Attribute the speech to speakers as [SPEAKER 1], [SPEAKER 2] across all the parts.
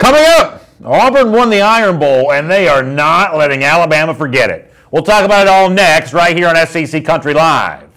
[SPEAKER 1] Coming up, Auburn won the Iron Bowl, and they are not letting Alabama forget it. We'll talk about it all next, right here on SEC Country Live.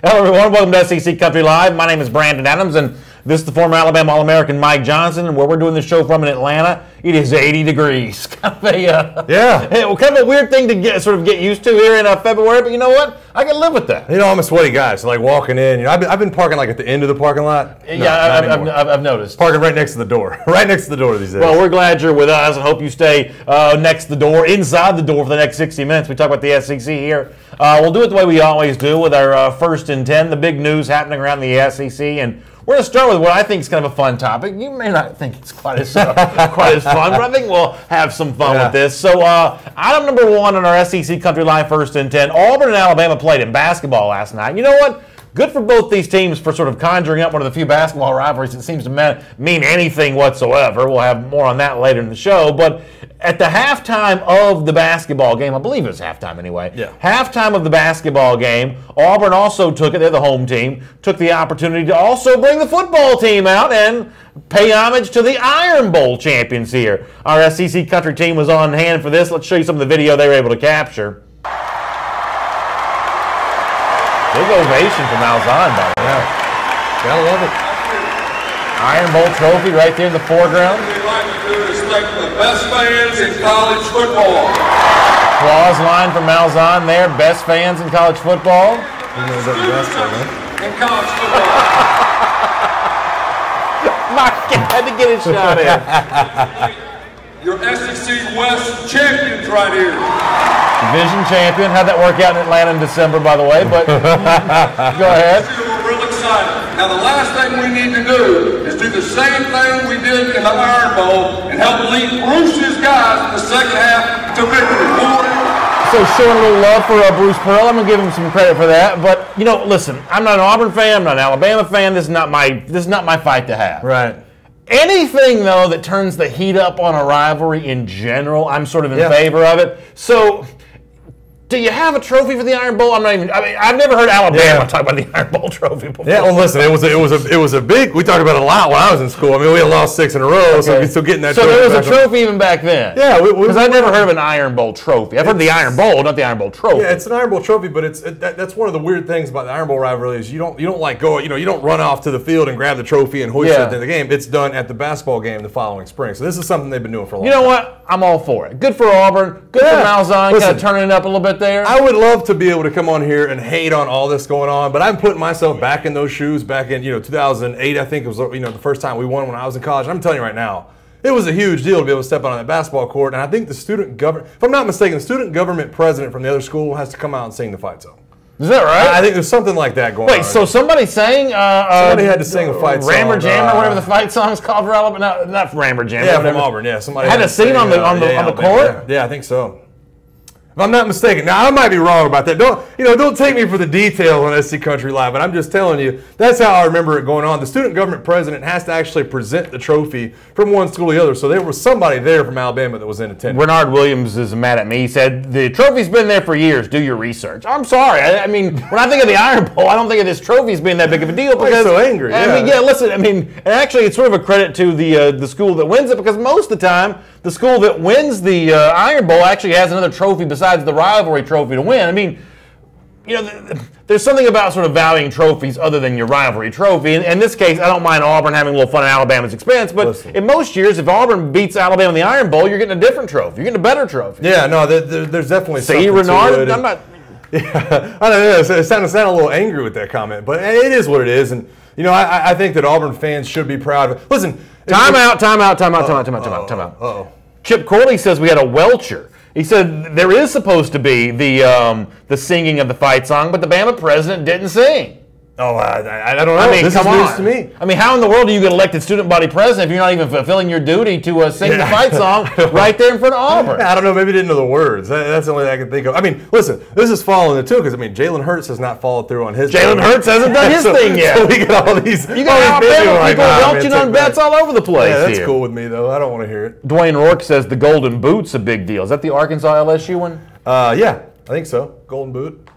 [SPEAKER 1] Hello, everyone. Welcome to SEC Country Live. My name is Brandon Adams, and this is the former Alabama All-American Mike Johnson, and where we're doing the show from in Atlanta, it is 80 degrees. Kind of a weird thing to get used to here in February, but you know what? I can live with that.
[SPEAKER 2] You know, I'm a sweaty guy, so like walking in, I've been parking like at the end of the parking lot.
[SPEAKER 1] I've noticed.
[SPEAKER 2] Parking right next to the door. Right next to the door these days.
[SPEAKER 1] Well, we're glad you're with us and hope you stay next to the door, inside the door for the next 60 minutes. We talk about the SEC here. We'll do it the way we always do with our first and 10, the big news happening around the SEC, and we're going to start with what I think is kind of a fun topic. You may not think it's quite as fun, but I think we'll have some fun with this. So, item number one on our SEC Country Live first and 10, Auburn and Alabama played in basketball last night. You know what? Good for both these teams for sort of conjuring up one of the few basketball rivalries that seems to mean anything whatsoever. We'll have more on that later in the show. But at the halftime of the basketball game, I believe it was halftime anyway.
[SPEAKER 2] Yeah.
[SPEAKER 1] Halftime of the basketball game, Auburn also took it. They're the home team. Took the opportunity to also bring the football team out and pay homage to the Iron Bowl champions here. Our SEC Country team was on hand for this. Let's show you some of the video they were able to capture. Big ovation for Malzahn, by the way.
[SPEAKER 2] Yeah. Gotta love it.
[SPEAKER 1] Iron Bowl trophy right there in the foreground.
[SPEAKER 3] We'd like to do is thank the best fans in college football.
[SPEAKER 1] Applause line from Malzahn there. Best fans in college football.
[SPEAKER 2] He knows that the best one, huh?
[SPEAKER 3] In college football.
[SPEAKER 1] Mike had to get his shot in.
[SPEAKER 3] Your SEC West champions right here.
[SPEAKER 1] Division champion. How'd that work out in Atlanta in December, by the way? But go ahead.
[SPEAKER 3] We're real excited. Now, the last thing we need to do is do the same thing we did in the Iron Bowl and help lead Bruce's guys in the second half to victory.
[SPEAKER 1] So showing a little love for Bruce Pearl. I'm gonna give him some credit for that. But you know, listen, I'm not an Auburn fan. I'm not an Alabama fan. This is not my fight to have.
[SPEAKER 2] Right.
[SPEAKER 1] Anything, though, that turns the heat up on a rivalry in general, I'm sort of in favor of it. So, do you have a trophy for the Iron Bowl? I've never heard Alabama talk about the Iron Bowl trophy before.
[SPEAKER 2] Yeah, well, listen, it was a big. We talked about it a lot when I was in school. I mean, we had lost 6 in a row, so we're still getting that.
[SPEAKER 1] So there was a trophy even back then.
[SPEAKER 2] Yeah,
[SPEAKER 1] because I've never heard of an Iron Bowl trophy. I've heard of the Iron Bowl, not the Iron Bowl trophy.
[SPEAKER 2] Yeah, it's an Iron Bowl trophy, but that's one of the weird things about the Iron Bowl rivalry is you don't like go, you don't run off to the field and grab the trophy and hoist it at the end of the game. It's done at the basketball game the following spring. So this is something they've been doing for a long time.
[SPEAKER 1] You know what? I'm all for it. Good for Auburn. Good for Malzahn. Kind of turning it up a little bit there.
[SPEAKER 2] I would love to be able to come on here and hate on all this going on, but I'm putting myself back in those shoes back in 2008. I think it was the first time we won when I was in college. And I'm telling you right now, it was a huge deal to be able to step out on that basketball court. And I think the student government, if I'm not mistaken, the student government president from the other school has to come out and sing the fight song.
[SPEAKER 1] Is that right?
[SPEAKER 2] I think there's something like that going on.
[SPEAKER 1] Wait, so somebody sang?
[SPEAKER 2] Somebody had to sing a fight song.
[SPEAKER 1] Rammer Jammer, whatever the fight song's called for Alabama. No, not Rammer Jammer.
[SPEAKER 2] Yeah, from Auburn. Yeah, somebody
[SPEAKER 1] had to sing on the court.
[SPEAKER 2] Yeah, I think so. If I'm not mistaken. Now, I might be wrong about that. Don't take me for the detail on SC Country Live, but I'm just telling you, that's how I remember it going on. The student government president has to actually present the trophy from one school to the other. So there was somebody there from Alabama that was in attendance.
[SPEAKER 1] Bernard Williams is mad at me. He said, the trophy's been there for years. Do your research. I'm sorry. I mean, when I think of the Iron Bowl, I don't think of this trophy as being that big of a deal.
[SPEAKER 2] Because I'm so angry.
[SPEAKER 1] And actually, it's sort of a credit to the school that wins it, because most of the time, the school that wins the Iron Bowl actually has another trophy besides the rivalry trophy to win. I mean, there's something about sort of valuing trophies other than your rivalry trophy. In this case, I don't mind Auburn having a little fun at Alabama's expense, but in most years, if Auburn beats Alabama in the Iron Bowl, you're getting a different trophy. You're getting a better trophy.
[SPEAKER 2] Yeah, no, there's definitely something
[SPEAKER 1] to Renard?
[SPEAKER 2] it.
[SPEAKER 1] I'm not...
[SPEAKER 2] Yeah, I don't know. It sounded a little angry with that comment, but it is what it is. And, I think that Auburn fans should be proud of it. Listen.
[SPEAKER 1] Time out. Chip Corley says we had a welcher. He said there is supposed to be the singing of the fight song, but the Bama president didn't sing.
[SPEAKER 2] Oh, I don't know.
[SPEAKER 1] I mean,
[SPEAKER 2] this
[SPEAKER 1] come
[SPEAKER 2] is news
[SPEAKER 1] on.
[SPEAKER 2] to me.
[SPEAKER 1] I mean, how in the world do you get elected student body president if you're not even fulfilling your duty to sing the fight song right there in front of Auburn?
[SPEAKER 2] I don't know. Maybe he didn't know the words. That's the only thing I can think of. I mean, listen, this is following it too, because Jalen Hurts has not followed through on his.
[SPEAKER 1] Jalen Hurts hasn't done his thing yet.
[SPEAKER 2] So we get all these.
[SPEAKER 1] You got people belching on bets all over the place.
[SPEAKER 2] Yeah, that's cool with me though. I don't want to hear it.
[SPEAKER 1] Dwayne Rourke says the Golden Boot's a big deal. Is that the Arkansas LSU one?
[SPEAKER 2] Yeah. I think so. Golden Boot.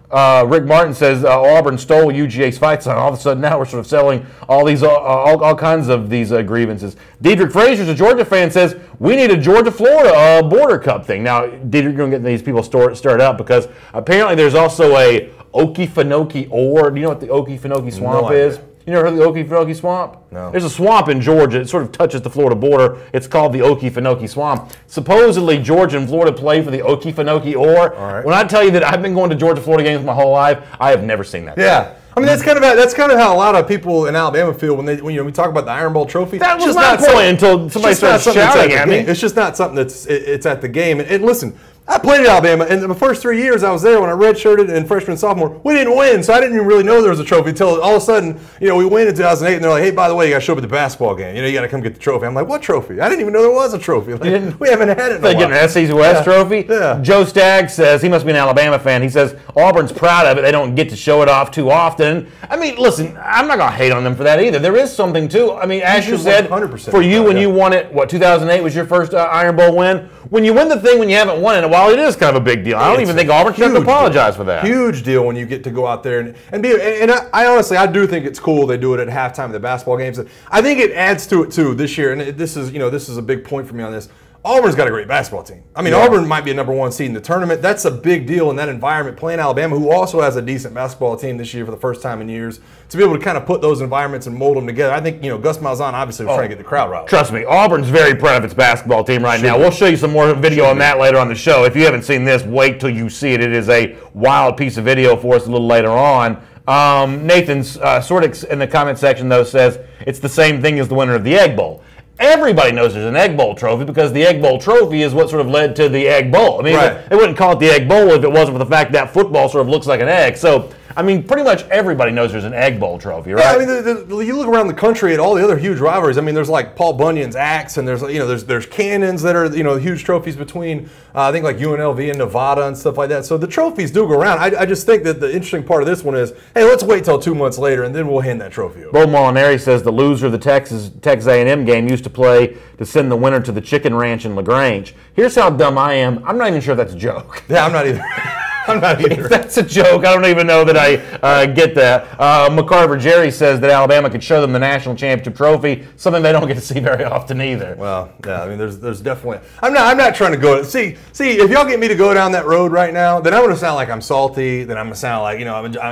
[SPEAKER 1] Rick Martin says Auburn stole UGA's fight song. All of a sudden now we're sort of selling all these all kinds of these grievances. Diedrich Frazier's a Georgia fan, says we need a Georgia-Florida border cup thing. Now Diedrich going to get these people stirred up because apparently there's also a Okefenokee Ore. Do you know what the Okefenokee Swamp is? You never heard of the Okefenokee Swamp?
[SPEAKER 2] No.
[SPEAKER 1] There's a swamp in Georgia. It sort of touches the Florida border. It's called the Okefenokee Swamp. Supposedly, Georgia and Florida play for the Okefenokee Ore.
[SPEAKER 2] All right.
[SPEAKER 1] When I tell you that I've been going to Georgia-Florida games my whole life, I have never seen that.
[SPEAKER 2] Yeah. I mean, that's kind of how a lot of people in Alabama feel when we talk about the Iron Bowl trophy.
[SPEAKER 1] That was my point until somebody starts shouting at me.
[SPEAKER 2] It's just not something it's at the game. And listen, I played at Alabama, and the first 3 years I was there when I redshirted in freshman and sophomore, we didn't win, so I didn't even really know there was a trophy until all of a sudden, we win in 2008, and they're like, hey, by the way, you got to show up at the basketball game. You got to come get the trophy. I'm like, what trophy? I didn't even know there was a trophy. Like, we haven't had it in a while.
[SPEAKER 1] They get an SEC West trophy?
[SPEAKER 2] Yeah.
[SPEAKER 1] Joe Stagg says, he must be an Alabama fan, he says, Auburn's proud of it. They don't get to show it off too often. I mean, listen, I'm not going to hate on them for that either. There is something, too. I mean, as you said,
[SPEAKER 2] 100%
[SPEAKER 1] for you when you won it, 2008 was your first Iron Bowl win? When you win the thing when you haven't won in a while, it is kind of a big deal. I don't even think Auburn should have to apologize for that.
[SPEAKER 2] Huge deal when you get to go out there and be. And I honestly, I do think it's cool they do it at halftime of the basketball games. I think it adds to it too this year. And this is a big point for me on this. Auburn's got a great basketball team. I mean, Auburn might be a #1 seed in the tournament. That's a big deal in that environment. Playing Alabama, who also has a decent basketball team this year for the first time in years, to be able to kind of put those environments and mold them together. I think Gus Malzahn obviously was trying to get the crowd riled.
[SPEAKER 1] Trust me, Auburn's very proud of its basketball team right now. We'll show you some more video on that later on the show. If you haven't seen this, wait till you see it. It is a wild piece of video for us a little later on. Nathan's Sortix in the comment section, though, says it's the same thing as the winner of the Egg Bowl. Everybody knows there's an Egg Bowl trophy because the Egg Bowl trophy is what sort of led to the Egg Bowl. I mean, they wouldn't call it the Egg Bowl if it wasn't for the fact that football sort of looks like an egg. So, I mean, pretty much everybody knows there's an Egg Bowl trophy, right?
[SPEAKER 2] Yeah, I mean, you look around the country at all the other huge rivalries. I mean, there's like Paul Bunyan's axe, and there's cannons that are huge trophies between I think like UNLV and Nevada and stuff like that. So the trophies do go around. I just think that the interesting part of this one is, hey, let's wait till 2 months later and then we'll hand that trophy over.
[SPEAKER 1] Bo Molinari says the loser of the Texas A&M game used to play to send the winner to the chicken ranch in LaGrange. Here's how dumb I am. I'm not even sure if that's a joke.
[SPEAKER 2] Yeah, I'm not either. I'm not either.
[SPEAKER 1] If that's a joke, I don't even know that I get that. McCarver Jerry says that Alabama could show them the national championship trophy, something they don't get to see very often either.
[SPEAKER 2] Well, yeah, I mean, there's definitely. I'm not trying to go. See, if y'all get me to go down that road right now, then I'm going to sound like I'm salty. Then I'm going to sound like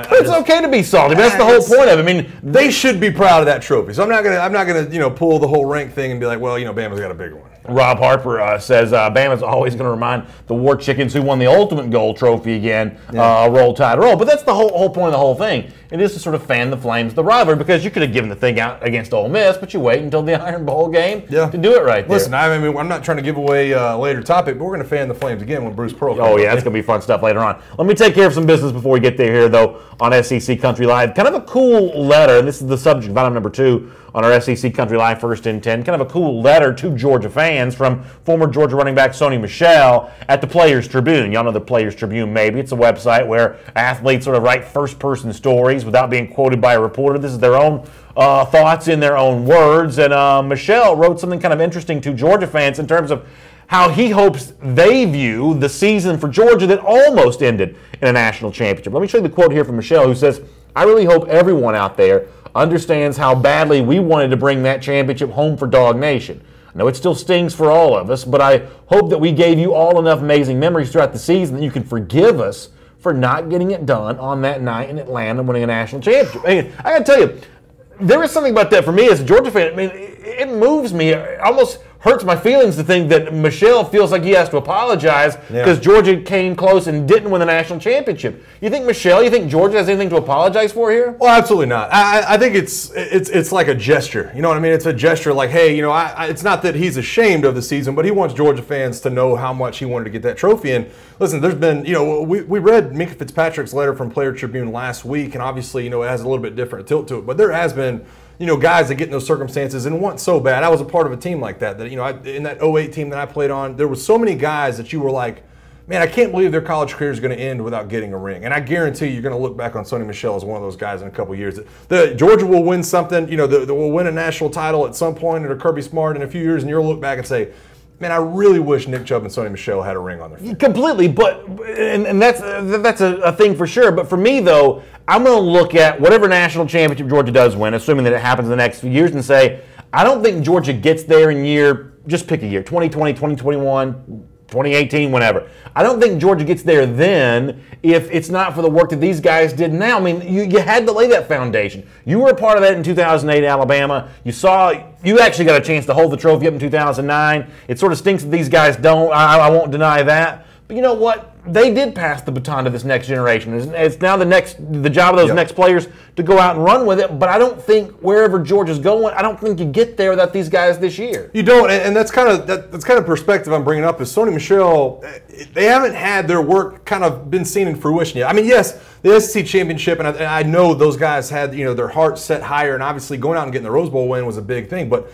[SPEAKER 1] But it's okay to be salty. But that's the whole point of it. I mean,
[SPEAKER 2] they should be proud of that trophy. So I'm not gonna pull the whole rank thing and be like, well, Bama's got a bigger one.
[SPEAKER 1] Rob Harper says Bama's always going to remind the War Chickens who won the ultimate gold trophy again, roll tide roll. But that's the whole point of the whole thing. It is to sort of fan the flames of the rivalry because you could have given the thing out against Ole Miss, but you wait until the Iron Bowl game to do it right there.
[SPEAKER 2] Listen, I mean, I'm not trying to give away a later topic, but we're going to fan the flames again when Bruce Pearl comes.
[SPEAKER 1] Oh, yeah, it's going to be fun stuff later on. Let me take care of some business before we get there here, though, on SEC Country Live. Kind of a cool letter, and this is the subject of item number 2 on our SEC Country Live First and 10. Kind of a cool letter to Georgia fans from former Georgia running back Sony Michel at the Players Tribune. Y'all know the Players Tribune, maybe. It's a website where athletes sort of write first-person stories without being quoted by a reporter. This is their own thoughts in their own words. And Michel wrote something kind of interesting to Georgia fans in terms of how he hopes they view the season for Georgia that almost ended in a national championship. Let me show you the quote here from Michel, who says, "I really hope everyone out there understands how badly we wanted to bring that championship home for Dog Nation. I know it still stings for all of us, but I hope that we gave you all enough amazing memories throughout the season that you can forgive us for not getting it done on that night in Atlanta and winning a national championship." I mean, I got to tell you, there is something about that for me as a Georgia fan. I mean, it moves me. It almost hurts my feelings to think that Michel feels like he has to apologize because Georgia came close and didn't win the national championship. You think Georgia has anything to apologize for here?
[SPEAKER 2] Well, absolutely not. I think it's like a gesture. You know what I mean? It's a gesture like, hey, it's not that he's ashamed of the season, but he wants Georgia fans to know how much he wanted to get that trophy. And listen, there's been, we read Minka Fitzpatrick's letter from Player Tribune last week, and obviously, it has a little bit different tilt to it, but there has been guys that get in those circumstances and want so bad. I was a part of a team like that, in that 08 team that I played on, there was so many guys that you were like, man, I can't believe their college career is going to end without getting a ring. And I guarantee you're going to look back on Sony Michel as one of those guys in a couple of years. Georgia will win something, we'll win a national title at some point, or Kirby Smart in a few years, and you'll look back and say, man, I really wish Nick Chubb and Sony Michel had a ring on their finger.
[SPEAKER 1] Completely, but and that's a thing for sure. But for me, though, I'm going to look at whatever national championship Georgia does win, assuming that it happens in the next few years, and say, I don't think Georgia gets there in just pick a year, 2020, 2021, 2018, whenever. I don't think Georgia gets there then if it's not for the work that these guys did now. I mean, you had to lay that foundation. You were a part of that in 2008 Alabama. You actually got a chance to hold the trophy up in 2009. It sort of stinks that these guys don't. I won't deny that. But you know what? They did pass the baton to this next generation. It's now the job of those next players to go out and run with it. But I don't think wherever Georgia's going, I don't think you get there without these guys this year.
[SPEAKER 2] You don't, and that's kind of perspective I'm bringing up. Is Sony Michel? They haven't had their work kind of been seen in fruition yet. I mean, yes, the SEC championship, and I know those guys had their hearts set higher, and obviously going out and getting the Rose Bowl win was a big thing, but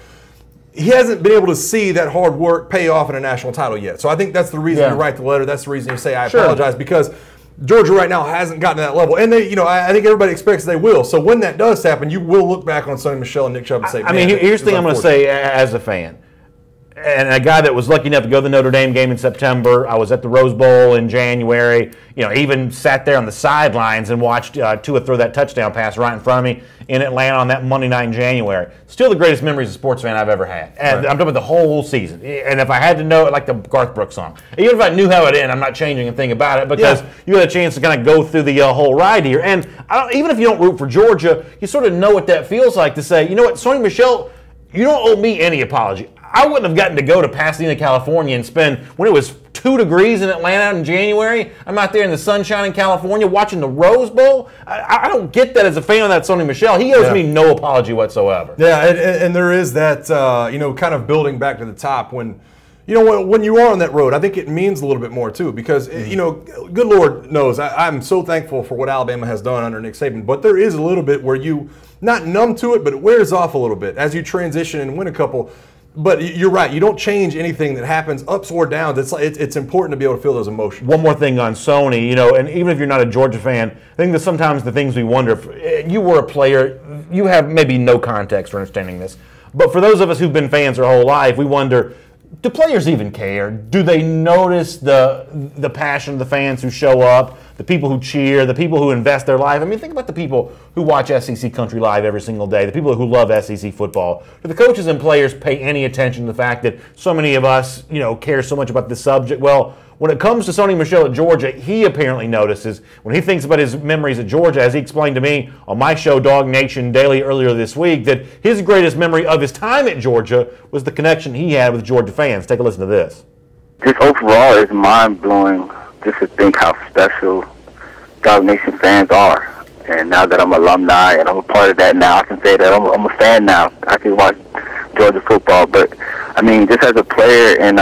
[SPEAKER 2] he hasn't been able to see that hard work pay off in a national title yet. So I think that's the reason you write the letter. That's the reason you say I apologize, because Georgia right now hasn't gotten to that level. And they, I think everybody expects they will. So when that does happen, you will look back on Sony Michel and Nick Chubb and say,
[SPEAKER 1] I mean, here's the thing I'm going to say as a fan. And a guy that was lucky enough to go to the Notre Dame game in September. I was at the Rose Bowl in January. Even sat there on the sidelines and watched Tua throw that touchdown pass right in front of me in Atlanta on that Monday night in January. Still the greatest memories as a sports fan I've ever had. And I'm talking about the whole season. And if I had to know it, like the Garth Brooks song. Even if I knew how it ended, I'm not changing a thing about it, because you had a chance to kind of go through the whole ride here. And even if you don't root for Georgia, you sort of know what that feels like to say, you know what, Sony Michel, you don't owe me any apology. I wouldn't have gotten to go to Pasadena, California and spend, when it was 2 degrees in Atlanta in January, I'm out there in the sunshine in California watching the Rose Bowl. I don't get that as a fan of that Sony Michel. He owes me no apology whatsoever.
[SPEAKER 2] Yeah, and there is that, kind of building back to the top when, when you are on that road, I think it means a little bit more too, because, good Lord knows, I'm so thankful for what Alabama has done under Nick Saban, but there is a little bit where you, not numb to it, but it wears off a little bit as you transition and win a couple. But you're right. You don't change anything that happens, ups or downs. It's important to be able to feel those emotions.
[SPEAKER 1] One more thing on Sony, and even if you're not a Georgia fan, I think that sometimes the things we wonder, if you were a player, you have maybe no context for understanding this. But for those of us who've been fans our whole life, we wonder, do players even care? Do they notice the passion of the fans who show up, the people who cheer, the people who invest their life? I mean, think about the people who watch SEC Country Live every single day, the people who love SEC football. Do the coaches and players pay any attention to the fact that so many of us, care so much about this subject? Well, when it comes to Sony Michel at Georgia, he apparently notices, when he thinks about his memories at Georgia, as he explained to me on my show, Dog Nation Daily, earlier this week, that his greatest memory of his time at Georgia was the connection he had with Georgia fans. Take a listen to this.
[SPEAKER 4] Just overall, it's mind-blowing just to think how special Dog Nation fans are. And now that I'm an alumni and I'm a part of that now, I can say that I'm a fan now. I can watch Georgia football. But, I mean, just as a player and,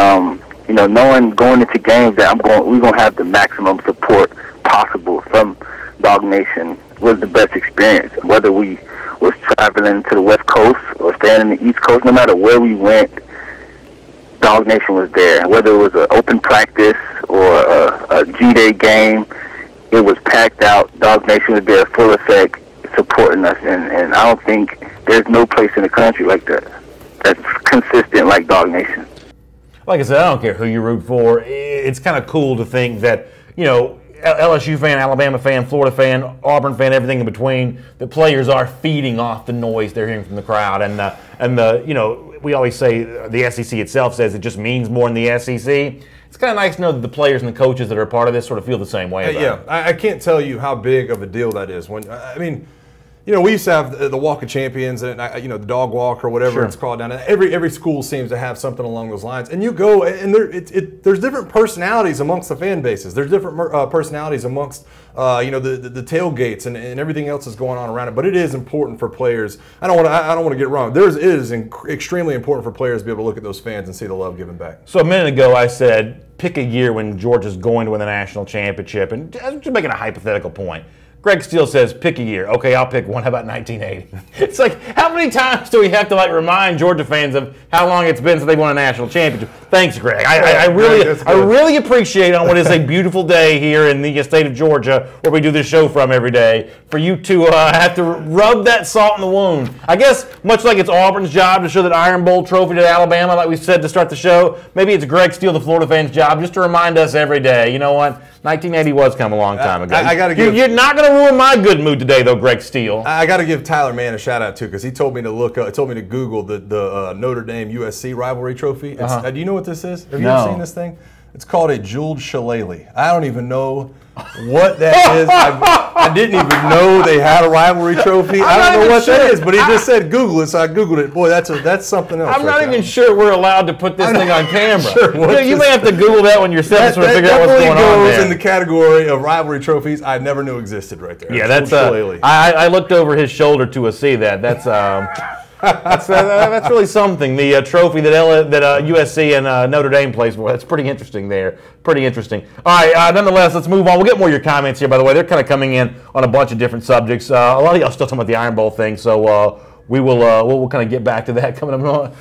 [SPEAKER 4] knowing going into games that we're going to have the maximum support possible from Dog Nation was the best experience. Whether we was traveling to the West Coast or staying in the East Coast, no matter where we went, Dog Nation was there. Whether it was an open practice or a G-Day game, it was packed out. Dog Nation was there full effect supporting us, and I don't think there's no place in the country like that that's consistent like Dog Nation.
[SPEAKER 1] Like I said, I don't care who you root for. It's kind of cool to think that, LSU fan, Alabama fan, Florida fan, Auburn fan, everything in between, the players are feeding off the noise they're hearing from the crowd. And we always say the SEC itself says it just means more in the SEC. It's kind of nice to know that the players and the coaches that are a part of this sort of feel the same way about it.
[SPEAKER 2] I can't tell you how big of a deal that is. We used to have the Walk of Champions and the Dog Walk or whatever it's called down there. Every school seems to have something along those lines. And you go and there's different personalities amongst the fan bases. There's different personalities amongst the tailgates and everything else is going on around it. But it is important for players. I don't want to get it wrong. It is extremely important for players to be able to look at those fans and see the love given back.
[SPEAKER 1] So a minute ago I said pick a year when Georgia's going to win the national championship, and I'm just making a hypothetical point. Greg Steele says, pick a year. Okay, I'll pick one. How about 1980? It's like, how many times do we have to remind Georgia fans of how long it's been since they won a national championship? Thanks, Greg. I really appreciate on what is a beautiful day here in the state of Georgia, where we do this show from every day, for you to have to rub that salt in the wound. I guess much like it's Auburn's job to show that Iron Bowl trophy to Alabama, like we said to start the show, maybe it's Greg Steele, the Florida fans' job, just to remind us every day. You know what? 1980 was kind of a long time ago. You're not going to ruin my good mood today, though, Greg Steele.
[SPEAKER 2] I got to give Tyler Mann a shout out too, because he told me to Google the Notre Dame USC rivalry trophy. Do you know what this is? Have you ever seen this thing? It's called a jeweled shillelagh. I don't even know what that is. I didn't even know they had a rivalry trophy. I don't know what that is, but he just said Google it, so I Googled it. Boy, that's something else.
[SPEAKER 1] I'm not even sure we're allowed to put this thing on camera.
[SPEAKER 2] Sure,
[SPEAKER 1] you may have to Google that when you're set to figure out what's going on there.
[SPEAKER 2] That goes in the category of rivalry trophies I never knew existed right there.
[SPEAKER 1] Yeah, that's I looked over his shoulder to see that. That's really something. The trophy that USC and Notre Dame plays for. That's pretty interesting there. Pretty interesting. All right, nonetheless, let's move on. We'll get more of your comments here, by the way. They're kind of coming in on a bunch of different subjects. A lot of y'all still talking about the Iron Bowl thing, so we'll kind of get back to that coming up.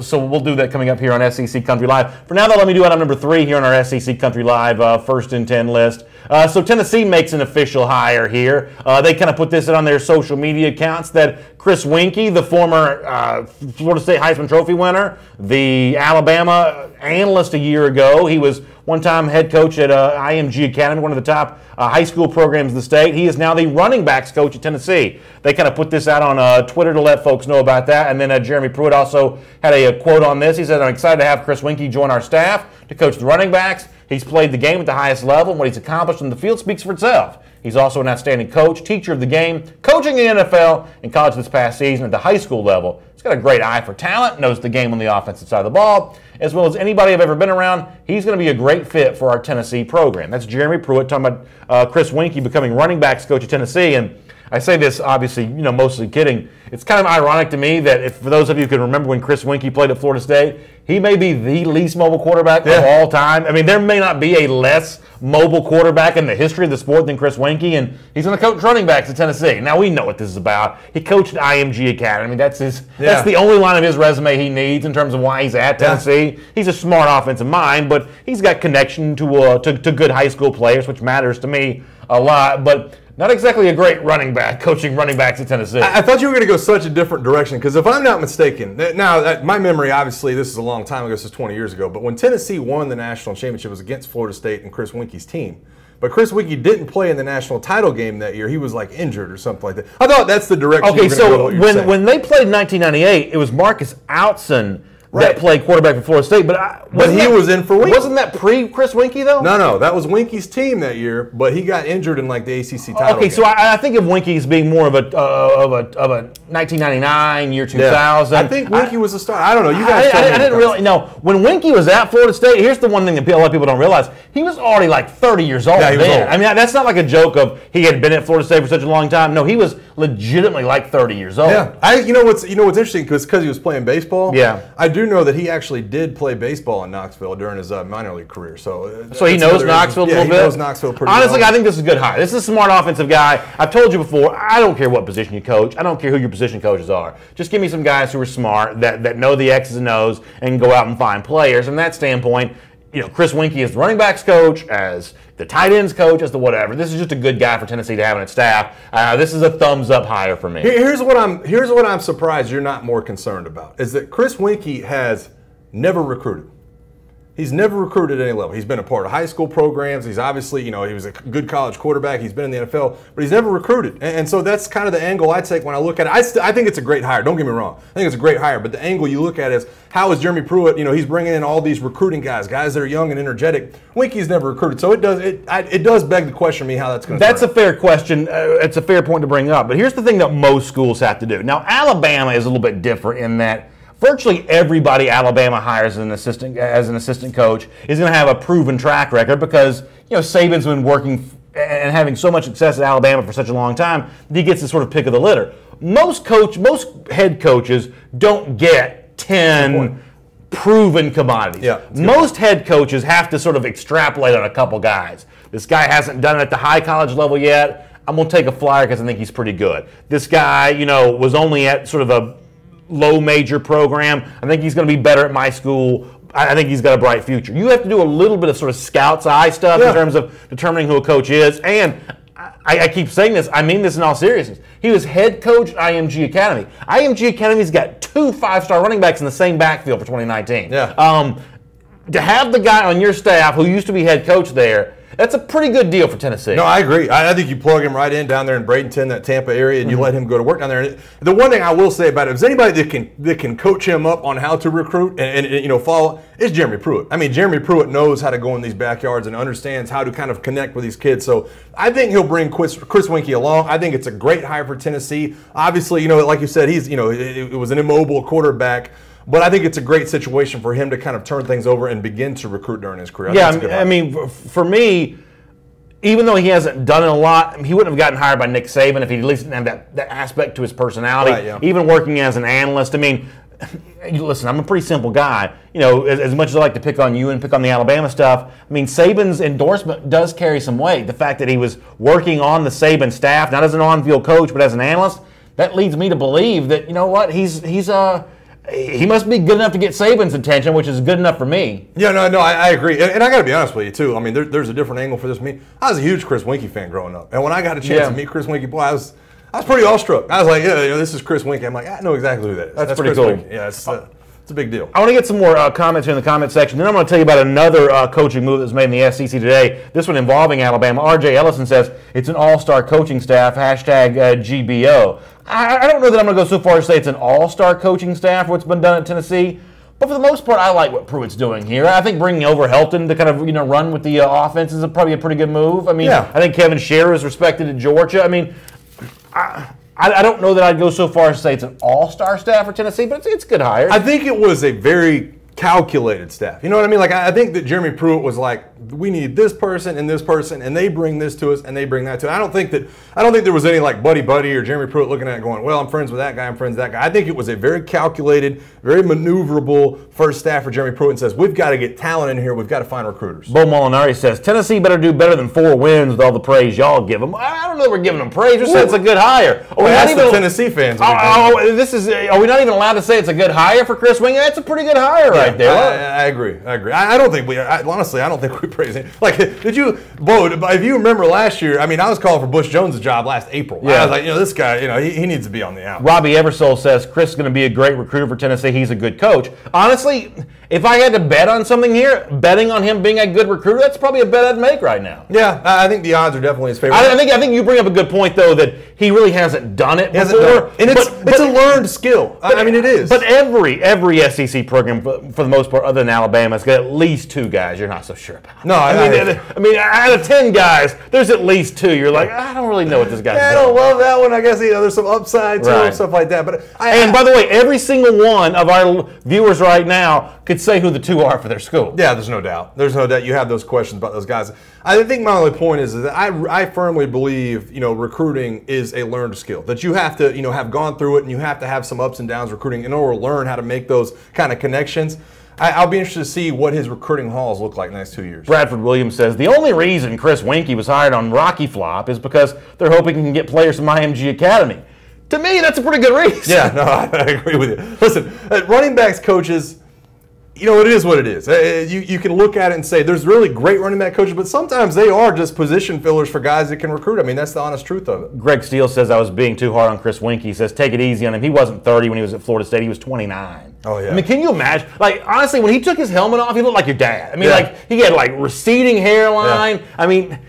[SPEAKER 1] So we'll do that coming up here on SEC Country Live. For now, though, let me do item number 3 here on our SEC Country Live first and 10 list. So Tennessee makes an official hire here. They kind of put this on their social media accounts that Chris Winkie, the former Florida State Heisman Trophy winner, the Alabama analyst a year ago, he was one-time head coach at IMG Academy, one of the top high school programs in the state. He is now the running backs coach at Tennessee. They kind of put this out on Twitter to let folks know about that. And then Jeremy Pruitt also had a quote on this. He said, "I'm excited to have Chris Winkie join our staff to coach the running backs. He's played the game at the highest level, and what he's accomplished in the field speaks for itself. He's also an outstanding coach, teacher of the game, coaching in the NFL and college this past season at the high school level. He's got a great eye for talent, knows the game on the offensive side of the ball. As well as anybody I've ever been around, he's going to be a great fit for our Tennessee program." That's Jeremy Pruitt talking about Chris Winkie becoming running backs coach at Tennessee. And I say this, obviously, mostly kidding. It's kind of ironic to me that for those of you who can remember when Chris Winkie played at Florida State, he may be the least mobile quarterback of all time. I mean, there may not be a less mobile quarterback in the history of the sport than Chris Winkie, and he's going to coach running backs at Tennessee. Now, we know what this is about. He coached at IMG Academy. That's the only line of his resume he needs in terms of why he's at Tennessee. He's a smart offensive mind, but he's got connection to good high school players, which matters to me a lot. But not exactly a great running back, coaching running backs at Tennessee.
[SPEAKER 2] I thought you were going to go such a different direction, because if I'm not mistaken, now my memory, obviously, this is a long time ago, this is 20 years ago, but when Tennessee won the national championship, it was against Florida State and Chris Winkie's team. But Chris Winkie didn't play in the national title game that year. He was injured or something like that. I thought that's the direction.
[SPEAKER 1] Okay, so when they played in 1998, it was Marcus Outson that played quarterback for Florida State, but
[SPEAKER 2] he was in for Winkie.
[SPEAKER 1] Wasn't that pre-Chris Winkie, though?
[SPEAKER 2] No, that was Winkie's team that year, but he got injured in the ACC title game.
[SPEAKER 1] So I think of Winkie as being more of a 1999, year 2000.
[SPEAKER 2] I think Winkie was a star. I don't know. You guys
[SPEAKER 1] I didn't really know. When Winkie was at Florida State, here's the one thing that a lot of people don't realize. He was already 30 years old then. Old. I mean, that's not like a joke of he had been at Florida State for such a long time. No, he was legitimately 30 years old.
[SPEAKER 2] Yeah. You know what's interesting, because he was playing baseball.
[SPEAKER 1] Yeah.
[SPEAKER 2] I do know that he actually did play baseball in Knoxville during his minor league career. So
[SPEAKER 1] he knows Knoxville a little bit?
[SPEAKER 2] Yeah, he knows Knoxville pretty well.
[SPEAKER 1] Honestly, I think this is a good hire. This is a smart offensive guy. I've told you before, I don't care what position you coach. I don't care who your position coaches are. Just give me some guys who are smart, that know the X's and O's, and go out and find players. From that standpoint, Chris Winkie is the running backs coach, as the tight ends coach, as the whatever. This is just a good guy for Tennessee to have on its staff. This is a thumbs up hire for me.
[SPEAKER 2] Here's what I'm surprised you're not more concerned about, is that Chris Winkie has never recruited. He's never recruited at any level. He's been a part of high school programs. He's obviously, he was a good college quarterback. He's been in the NFL, but he's never recruited. And so that's kind of the angle I take when I look at it. I think it's a great hire. Don't get me wrong. I think it's a great hire. But the angle you look at is, how is Jeremy Pruitt, he's bringing in all these recruiting guys that are young and energetic. Winkie's never recruited. So it does beg the question to me how that's going to
[SPEAKER 1] That's a fair question. It's a fair point to bring up. But here's the thing that most schools have to do. Now, Alabama is a little bit different in that virtually everybody Alabama hires as an assistant coach is going to have a proven track record, because Saban's been working and having so much success at Alabama for such a long time that he gets the sort of pick of the litter. Most head coaches don't get 10 proven commodities.
[SPEAKER 2] Yeah,
[SPEAKER 1] most head coaches have to sort of extrapolate on a couple guys. This guy hasn't done it at the high college level yet. I'm going to take a flyer because I think he's pretty good. This guy, was only at sort of a low major program. I think he's going to be better at my school. I think he's got a bright future. You have to do a little bit of sort of scout's eye stuff in terms of determining who a coach is. And I keep saying this. I mean this in all seriousness. He was head coach at IMG Academy. IMG Academy's got 2 5-star running backs in the same backfield for 2019.
[SPEAKER 2] Yeah.
[SPEAKER 1] To have the guy on your staff who used to be head coach there, that's a pretty good deal for Tennessee.
[SPEAKER 2] No, I agree. I think you plug him right in down there in Bradenton, that Tampa area, and you let him go to work down there. And the one thing I will say about it, if there's anybody that can coach him up on how to recruit and follow, is Jeremy Pruitt. I mean, Jeremy Pruitt knows how to go in these backyards and understands how to kind of connect with these kids. So I think he'll bring Chris Winkie along. I think it's a great hire for Tennessee. Obviously, like you said, he's it was an immobile quarterback. But I think it's a great situation for him to kind of turn things over and begin to recruit during his career.
[SPEAKER 1] I mean, for me, even though he hasn't done it a lot, he wouldn't have gotten hired by Nick Saban if he at least didn't have that aspect to his personality.
[SPEAKER 2] Right, yeah.
[SPEAKER 1] Even working as an analyst, I mean, listen, I'm a pretty simple guy. As much as I like to pick on you and pick on the Alabama stuff, I mean, Saban's endorsement does carry some weight. The fact that he was working on the Saban staff, not as an on-field coach, but as an analyst, that leads me to believe that, he must be good enough to get Saban's attention, which is good enough for me.
[SPEAKER 2] Yeah, no, I agree. And I got to be honest with you, too. I mean, there's a different angle for this. I was a huge Chris Winkie fan growing up. And when I got a chance to meet Chris Winkie, boy, I was pretty awestruck. I was like, this is Chris Winkie. I'm like, I know exactly who that is.
[SPEAKER 1] That's pretty
[SPEAKER 2] Chris
[SPEAKER 1] cool.
[SPEAKER 2] Winkie. Yeah, it's a big deal.
[SPEAKER 1] I want to get some more comments here in the comment section. Then I'm going to tell you about another coaching move that was made in the SEC today. This one involving Alabama. R.J. Ellison says it's an all-star coaching staff, #GBO. I don't know that I'm going to go so far as to say it's an all-star coaching staff, what's been done at Tennessee. But for the most part, I like what Pruitt's doing here. I think bringing over Helton to kind of run with the offense is probably a pretty good move. I mean, I think Kevin Sherrer is respected at Georgia. I mean, I don't know that I'd go so far as to say it's an all-star staff for Tennessee, but it's good hire.
[SPEAKER 2] I think it was a very calculated staff. You know what I mean? Like, I think that Jeremy Pruitt was like, we need this person, and they bring this to us, and they bring that to us. I don't think there was any like buddy or Jeremy Pruitt looking at it going, well, I'm friends with that guy, I'm friends with that guy. I think it was a very calculated, very maneuverable first staff for Jeremy Pruitt and says, we've got to get talent in here, we've got to find recruiters.
[SPEAKER 1] Bo Molinari says, Tennessee better do better than 4 wins with all the praise y'all give them. I don't know that we're giving them praise. We're saying it's a good hire.
[SPEAKER 2] That's the Tennessee fans.
[SPEAKER 1] Are we not even allowed to say it's a good hire for Chris Winkie? That's a pretty good hire right there.
[SPEAKER 2] I agree. I don't think honestly, I don't think we praise him. Like, Bo, if you remember last year, I mean, I was calling for Bush Jones' job last April. Yeah. I was like, this guy, he needs to be on the out.
[SPEAKER 1] Robbie Eversole says Chris is going to be a great recruiter for Tennessee. He's a good coach. Honestly, if I had to bet on something here, betting on him being a good recruiter, that's probably a bet I'd make right now.
[SPEAKER 2] Yeah, I think the odds are definitely his favor.
[SPEAKER 1] I think you bring up a good point, though, that he really hasn't done it before.
[SPEAKER 2] And it's a learned skill. I mean, it is.
[SPEAKER 1] But every SEC program, for the most part, other than Alabama, has got at least 2 guys you're not so sure about.
[SPEAKER 2] No,
[SPEAKER 1] I mean, out of 10 guys, there's at least 2. You're like, I don't really know what this guy's doing.
[SPEAKER 2] I don't love that one. I guess there's some upside to it and stuff like that. But
[SPEAKER 1] and by the way, every single one of our viewers right now could say who the 2 are for their school.
[SPEAKER 2] Yeah, there's no doubt. There's no doubt you have those questions about those guys. I think my only point is that I firmly believe, recruiting is a learned skill. That you have to, have gone through it, and you have to have some ups and downs recruiting in order to learn how to make those kind of connections. I'll be interested to see what his recruiting hauls look like next 2 years.
[SPEAKER 1] Bradford Williams says, the only reason Chris Winkie was hired on Rocky Flop is because they're hoping he can get players from IMG Academy. To me, that's a pretty good reason.
[SPEAKER 2] Yeah, no, I agree with you. Listen, running backs coaches, it is what it is. You can look at it and say there's really great running back coaches, but sometimes they are just position fillers for guys that can recruit. I mean, that's the honest truth of it.
[SPEAKER 1] Greg Steele says I was being too hard on Chris Winkie. He says take it easy on him. He wasn't 30 when he was at Florida State. He was 29.
[SPEAKER 2] Oh, yeah.
[SPEAKER 1] I mean, can you imagine? Like, honestly, when he took his helmet off, he looked like your dad. I mean, he had, receding hairline. Yeah. I mean,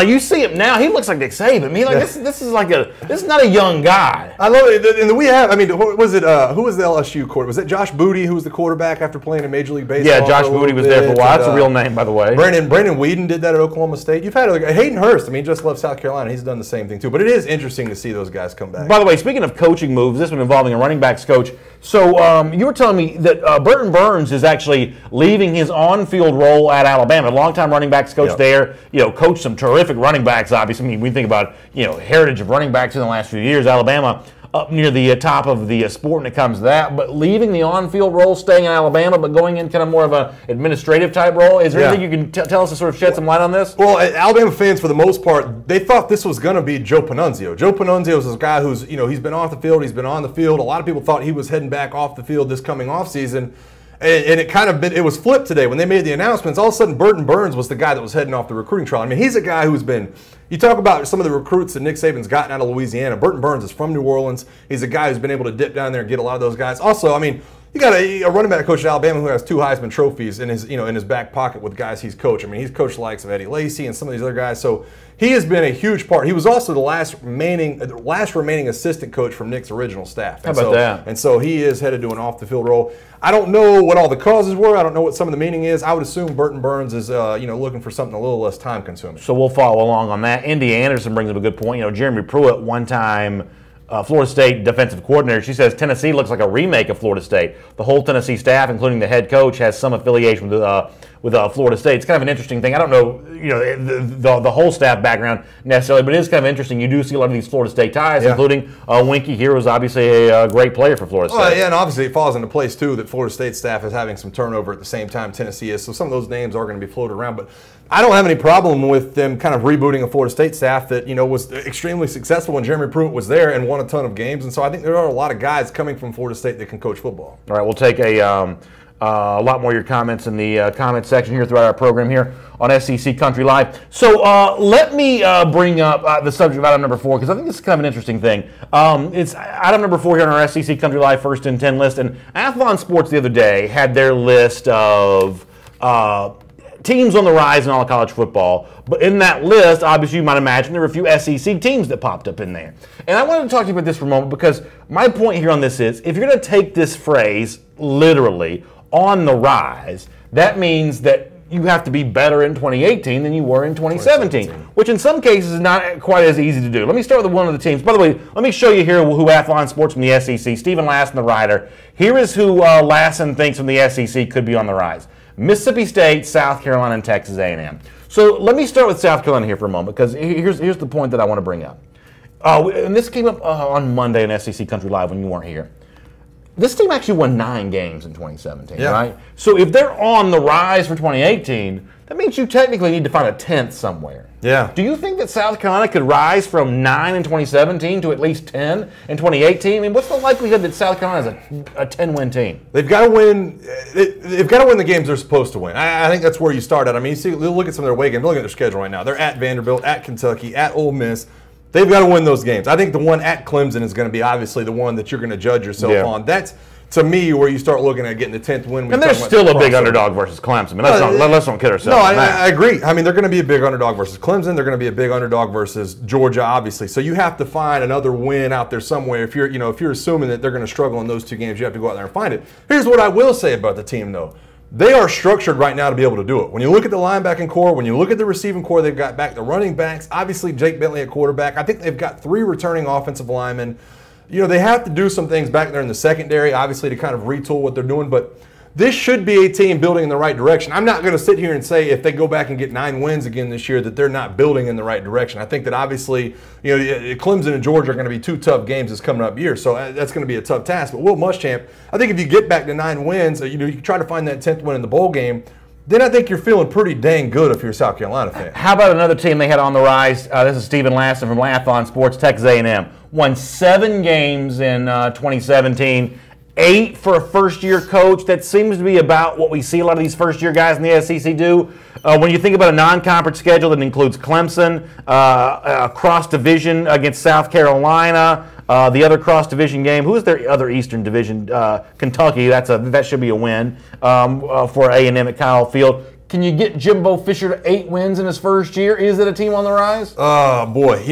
[SPEAKER 1] you see him now, he looks like Nick Saban. I mean, this is not a young guy.
[SPEAKER 2] I love it. And we have, who was the LSU quarterback? Was it Josh Booty who was the quarterback after playing in Major League Baseball?
[SPEAKER 1] Yeah, Josh Booty was there for a while. That's a real name, by the way.
[SPEAKER 2] Brandon Whedon did that at Oklahoma State. You've had Hayden Hurst. He just left South Carolina. He's done the same thing too. But it is interesting to see those guys come back.
[SPEAKER 1] By the way, speaking of coaching moves, this one involving a running backs coach. So you were telling me that Burton Burns is actually leaving his on-field role at Alabama. A longtime running backs coach there. Coached some terrific running backs. Obviously, we think about heritage of running backs in the last few years. Alabama up near the top of the sport when it comes to that. But leaving the on-field role, staying in Alabama, but going in kind of more of an administrative type role. Is there anything you can tell us to sort of shed some light on this?
[SPEAKER 2] Well, Alabama fans, for the most part, they thought this was going to be Joe Panunzio. Joe Panunzio is a guy who's, he's been off the field, he's been on the field. A lot of people thought he was heading back off the field this coming off season. And it was flipped today when they made the announcements. All of a sudden, Burton Burns was the guy that was heading off the recruiting trial. I mean, he's a guy who's been. You talk about some of the recruits that Nick Saban's gotten out of Louisiana. Burton Burns is from New Orleans. He's a guy who's been able to dip down there and get a lot of those guys. Also, I mean, you got a running back coach at Alabama who has 2 Heisman trophies in his back pocket with guys he's coached. I mean, he's coached the likes of Eddie Lacy and some of these other guys. So he has been a huge part. He was also the last remaining assistant coach from Nick's original staff.
[SPEAKER 1] How about that?
[SPEAKER 2] And so he is headed to an off-the-field role. I don't know what all the causes were. I don't know what some of the meaning is. I would assume Burton Burns is looking for something a little less time-consuming.
[SPEAKER 1] So we'll follow along on that. Indy Anderson brings up a good point. Jeremy Pruitt, one-time Florida State defensive coordinator, she says Tennessee looks like a remake of Florida State. The whole Tennessee staff, including the head coach, has some affiliation with Florida State. It's kind of an interesting thing. I don't know, the whole staff background necessarily, but it is kind of interesting. You do see a lot of these Florida State ties, including Winky here, who's obviously a great player for Florida State.
[SPEAKER 2] Yeah, and obviously it falls into place too that Florida State staff is having some turnover at the same time Tennessee is. So some of those names are going to be floated around, but I don't have any problem with them kind of rebooting a Florida State staff that was extremely successful when Jeremy Pruitt was there and won a ton of games. And so I think there are a lot of guys coming from Florida State that can coach football. All
[SPEAKER 1] right, we'll take a lot more of your comments in the comment section here throughout our program here on SEC Country Live. So let me bring up the subject of item number 4 because I think this is kind of an interesting thing. It's item number 4 here on our SEC Country Live First and 10 list. And Athlon Sports the other day had their list of teams on the rise in all of college football. But in that list, obviously you might imagine there were a few SEC teams that popped up in there. And I wanted to talk to you about this for a moment because my point here on this is if you're going to take this phrase literally, on the rise, that means that you have to be better in 2018 than you were in 2017, which in some cases is not quite as easy to do. Let me start with one of the teams. By the way, let me show you here who Athlon Sports from the SEC, Stephen Lassen, the writer. Here is who Lassen thinks from the SEC could be on the rise. Mississippi State, South Carolina, and Texas A&M. So let me start with South Carolina here for a moment because here's the point that I want to bring up. And this came up on Monday in SEC Country Live when you weren't here. This team actually won 9 games in 2017, right? So if they're on the rise for 2018, that means you technically need to find a 10th somewhere.
[SPEAKER 2] Yeah.
[SPEAKER 1] Do you think that South Carolina could rise from 9 in 2017 to at least 10 in 2018? I mean, what's the likelihood that South Carolina is a 10-win team?
[SPEAKER 2] They've got to win. They've got to win the games they're supposed to win. I think that's where you start at. I mean, look at some of their away games. Look at their schedule right now. They're at Vanderbilt, at Kentucky, at Ole Miss. They've got to win those games. I think the one at Clemson is going to be obviously the one that you're going to judge yourself on. That's, to me, where you start looking at getting the 10th win.
[SPEAKER 1] And they're still a big underdog versus Clemson. I mean, let's not kid ourselves.
[SPEAKER 2] No, I agree. I mean, they're going to be a big underdog versus Clemson. They're going to be a big underdog versus Georgia, obviously. So you have to find another win out there somewhere. If you're assuming that they're going to struggle in those 2 games, you have to go out there and find it. Here's what I will say about the team, though. They are structured right now to be able to do it. When you look at the linebacking core, when you look at the receiving core they've got back, the running backs, obviously Jake Bentley at quarterback. I think they've got 3 returning offensive linemen. They have to do some things back there in the secondary, obviously, to kind of retool what they're doing. But this should be a team building in the right direction. I'm not going to sit here and say if they go back and get 9 wins again this year that they're not building in the right direction. I think that obviously, Clemson and Georgia are going to be 2 tough games this coming up year. So that's going to be a tough task. But Will Muschamp, I think if you get back to 9 wins, you can try to find that 10th win in the bowl game. Then I think you're feeling pretty dang good if you're a South Carolina fan.
[SPEAKER 1] How about another team they had on the rise? This is Stephen Lassen from Athlon Sports, Texas A&M. Won 7 games in 2017, 8 for a first-year coach. That seems to be about what we see a lot of these first-year guys in the SEC do. When you think about a non-conference schedule that includes Clemson, cross-division against South Carolina, the other cross-division game, who is their other Eastern Division? Kentucky. That should be a win for A&M at Kyle Field. Can you get Jimbo Fisher to 8 wins in his first year? Is it a team on the rise?
[SPEAKER 2] Oh, boy.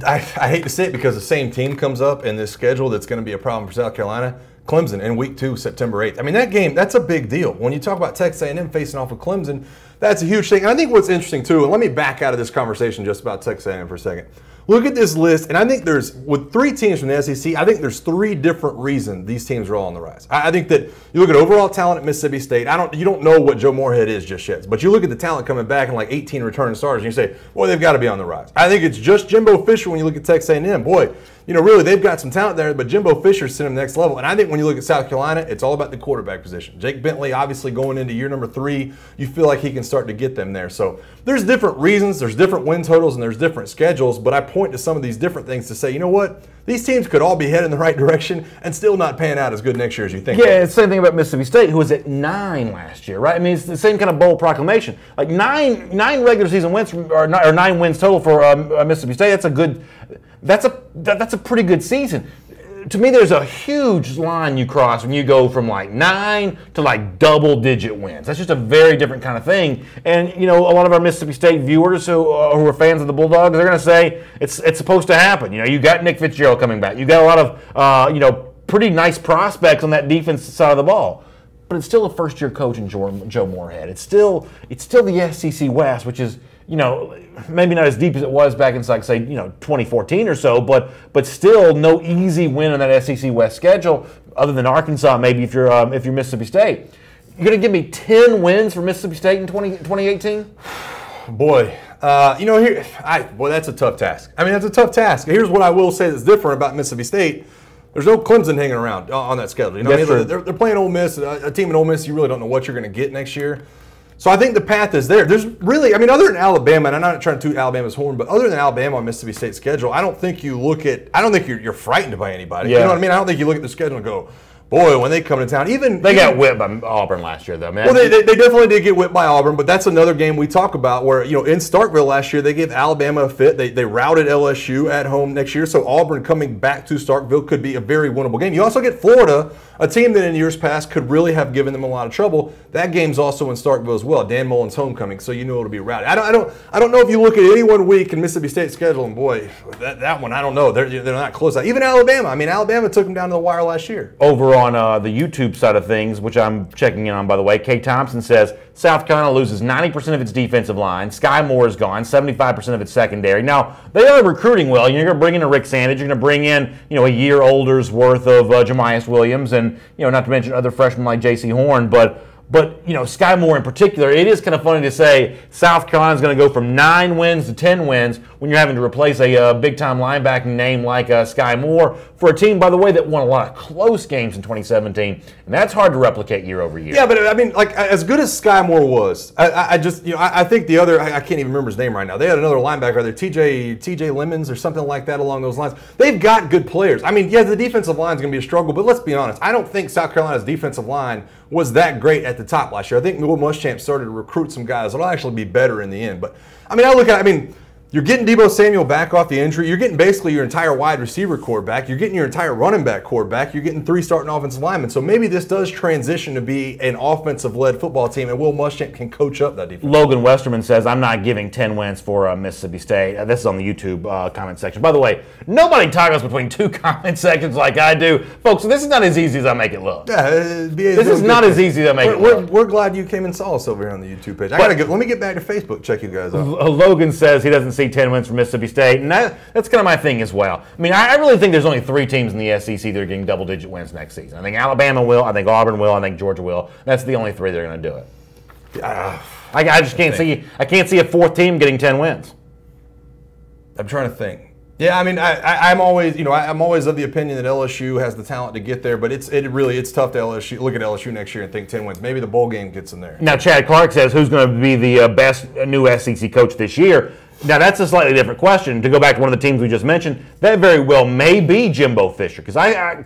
[SPEAKER 2] I hate to say it because the same team comes up in this schedule that's going to be a problem for South Carolina. Clemson in week 2, September 8th. I mean, that game, that's a big deal. When you talk about Texas A&M facing off with Clemson, that's a huge thing. And I think what's interesting, too, and let me back out of this conversation just about Texas A&M for a second. Look at this list, and I think with 3 teams from the SEC, I think there's 3 different reasons these teams are all on the rise. I think that you look at overall talent at Mississippi State. You don't know what Joe Moorhead is just yet, but you look at the talent coming back and like 18 returning starters, and you say, boy, they've got to be on the rise. I think it's just Jimbo Fisher when you look at Texas A&M. Boy, really they've got some talent there, but Jimbo Fisher's sent them the next level. And I think when you look at South Carolina, it's all about the quarterback position. Jake Bentley, obviously going into year number 3, you feel like he can start to get them there. So there's different reasons, there's different win totals, and there's different schedules, but I point to some of these different things to say, you know what? These teams could all be heading in the right direction and still not pan out as good next year as you think.
[SPEAKER 1] Yeah, it's the same thing about Mississippi State, who was at 9 last year, right? I mean, it's the same kind of bold proclamation. Like nine regular season wins, or 9 wins total for Mississippi State. That's a pretty good season. To me, there's a huge line you cross when you go from like 9 to like double-digit wins. That's just a very different kind of thing. And a lot of our Mississippi State viewers who are fans of the Bulldogs, they're going to say it's supposed to happen. You got Nick Fitzgerald coming back. You got a lot of pretty nice prospects on that defense side of the ball. But it's still a first-year coach in Joe Moorhead. It's still the SEC West, which is maybe not as deep as it was back in, like, say, 2014 or so, but still no easy win on that SEC West schedule, other than Arkansas, maybe if you're Mississippi State. You're going to give me 10 wins for Mississippi State in 2018?
[SPEAKER 2] Boy, that's a tough task. I mean, that's a tough task. Here's what I will say that's different about Mississippi State. There's no Clemson hanging around on that schedule. They're playing Ole Miss, a team in Ole Miss. You really don't know what you're going to get next year. So I think the path is there. There's really, other than Alabama, and I'm not trying to toot Alabama's horn, but other than Alabama on Mississippi State's schedule, I don't think you're frightened by anybody.
[SPEAKER 1] Yeah.
[SPEAKER 2] You know what I mean? I don't think you look at the schedule and go, boy, when they come to town,
[SPEAKER 1] they got whipped by Auburn last year, though, man.
[SPEAKER 2] Well, they definitely did get whipped by Auburn, but that's another game we talk about where, in Starkville last year, they gave Alabama a fit. They routed LSU at home next year, so Auburn coming back to Starkville could be a very winnable game. You also get Florida, a team that in years past could really have given them a lot of trouble. That game's also in Starkville as well. Dan Mullen's homecoming, so it'll be routed. I don't know if you look at any one week in Mississippi State's schedule, and boy, that one, I don't know. They're not close. Even Alabama. Alabama took them down to the wire last year.
[SPEAKER 1] Over on the YouTube side of things, which I'm checking in on, by the way, Kay Thompson says South Carolina loses 90% of its defensive line. Sky Moore is gone, 75% of its secondary. Now, they are recruiting well. You're going to bring in a Rick Sandage. You're going to bring in, a year older's worth of Jamias Williams, and, not to mention other freshmen like J.C. Horn. But Sky Moore in particular, it is kind of funny to say South Carolina's going to go from 9 wins to 10 wins when you're having to replace a big-time linebacking name like Sky Moore for a team, by the way, that won a lot of close games in 2017. And that's hard to replicate year over year.
[SPEAKER 2] Yeah, but as good as Sky Moore was, I think the other, I can't even remember his name right now. They had another linebacker there, TJ Lemons or something like that along those lines. They've got good players. The defensive line is going to be a struggle, but let's be honest. I don't think South Carolina's defensive line was that great at the top last year. I think Will Muschamp started to recruit some guys that'll actually be better in the end. But you're getting Deebo Samuel back off the injury. You're getting basically your entire wide receiver core back. You're getting your entire running back core back. You're getting 3 starting offensive linemen. So maybe this does transition to be an offensive-led football team, and Will Muschamp can coach up that defense.
[SPEAKER 1] Logan Westerman says, I'm not giving 10 wins for Mississippi State. This is on the YouTube comment section. By the way, nobody toggles between 2 comment sections like I do. Folks, this is not as easy as I make it look.
[SPEAKER 2] Yeah,
[SPEAKER 1] this is not as easy as I make it look.
[SPEAKER 2] We're glad you came and saw us over here on the YouTube page. Let me get back to Facebook, check you guys out.
[SPEAKER 1] Logan says he doesn't see 10 wins for Mississippi State, and that's kind of my thing as well. I really think there's only 3 teams in the SEC that are getting double-digit wins next season. I think Alabama will, I think Auburn will, I think Georgia will. That's the only 3 that are going to do it. I just can't see. I can't see a 4th team getting 10 wins.
[SPEAKER 2] I'm trying to think. Yeah, I'm always, I'm always of the opinion that LSU has the talent to get there, but it's tough to look at LSU next year and think 10 wins. Maybe the bowl game gets them there.
[SPEAKER 1] Now, Chad Clark says, who's going to be the best new SEC coach this year? Now, that's a slightly different question. To go back to one of the teams we just mentioned, that very well may be Jimbo Fisher. Because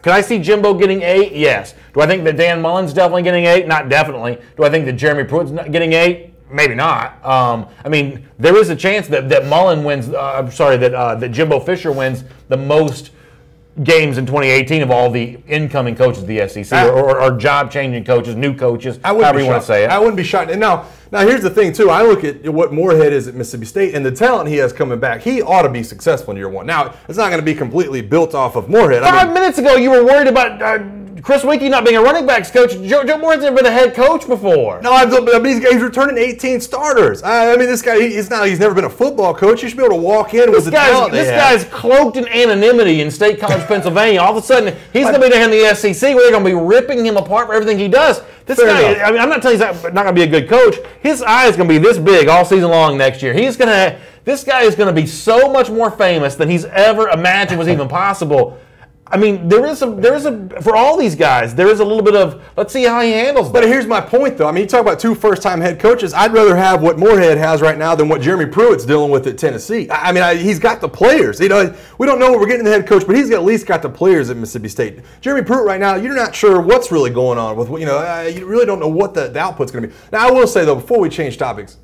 [SPEAKER 1] could I see Jimbo getting 8? Yes. Do I think that Dan Mullen's definitely getting 8? Not definitely. Do I think that Jeremy Pruitt's getting 8? Maybe not. There is a chance that Mullen wins. That Jimbo Fisher wins the most games in 2018 of all the incoming coaches of the SEC or job-changing coaches, new coaches, however you want to say it.
[SPEAKER 2] I wouldn't be shocked. And now here's the thing, too. I look at what Moorhead is at Mississippi State and the talent he has coming back. He ought to be successful in year 1. Now, it's not going to be completely built off of Moorhead.
[SPEAKER 1] 5 minutes ago, you were worried about Chris Winkie not being a running backs coach. Joe Moore's never been a head coach before.
[SPEAKER 2] No, he's returning 18 starters. This guy, he's never been a football coach. You should be able to walk in with the talent
[SPEAKER 1] This guy's cloaked in anonymity in State College, Pennsylvania. All of a sudden, he's going to be there in the SEC where they're going to be ripping him apart for everything he does. This
[SPEAKER 2] Fair
[SPEAKER 1] guy,
[SPEAKER 2] enough.
[SPEAKER 1] I mean, I'm not telling you he's not going to be a good coach. His eye is going to be this big all season long next year. This guy is going to be so much more famous than he's ever imagined was even possible. I mean, for all these guys, there is a little bit of, let's see how he handles that.
[SPEAKER 2] But here's my point, though. I mean, you talk about 2 first-time head coaches. I'd rather have what Moorhead has right now than what Jeremy Pruitt's dealing with at Tennessee. I mean, he's got the players. You know, we don't know what we're getting in the head coach, but he's at least got the players at Mississippi State. Jeremy Pruitt right now, you're not sure what's really going on with, you really don't know what the output's going to be. Now, I will say, though, before we change topics,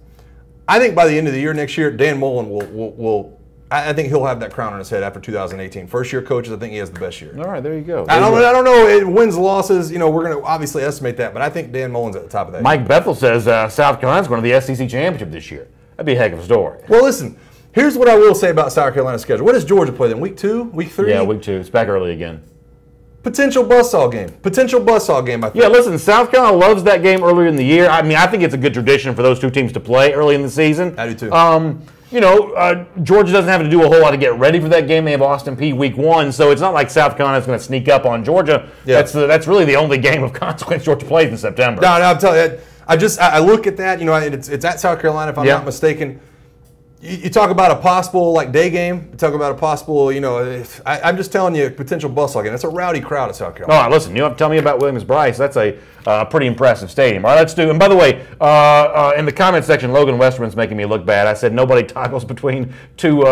[SPEAKER 2] I think by the end of the year next year, Dan Mullen will I think he'll have that crown on his head after 2018. First-year coaches, I think he has the best year.
[SPEAKER 1] All right, there you go.
[SPEAKER 2] I don't know wins, losses. We're going to obviously estimate that, but I think Dan Mullen's at the top of that.
[SPEAKER 1] Mike Bethel says South Carolina's going to the SEC championship this year. That'd be a heck of a story.
[SPEAKER 2] Well, listen, here's what I will say about South Carolina's schedule. What does Georgia play then? Week 2? Week 3?
[SPEAKER 1] Yeah, week 2. It's back early again.
[SPEAKER 2] Potential buzzsaw game. I think.
[SPEAKER 1] Yeah, listen, South Carolina loves that game earlier in the year. I mean, I think it's a good tradition for those two teams to play early in the season.
[SPEAKER 2] I do too.
[SPEAKER 1] Georgia doesn't have to do a whole lot to get ready for that game. They have Austin Peay week 1, so it's not like South Carolina's going to sneak up on Georgia.
[SPEAKER 2] Yeah.
[SPEAKER 1] That's really the only game of consequence Georgia plays in September.
[SPEAKER 2] No, I'm telling you, I look at that. It's at South Carolina if I'm not mistaken. You talk about a possible day game. You talk about a possible, I'm just telling you, potential buzzsaw game. It's a rowdy crowd at South Carolina.
[SPEAKER 1] All right, listen, you have to tell me about Williams-Brice. That's a pretty impressive stadium. All right, let's do. And by the way, in the comment section, Logan Westerman's making me look bad. I said nobody toggles between two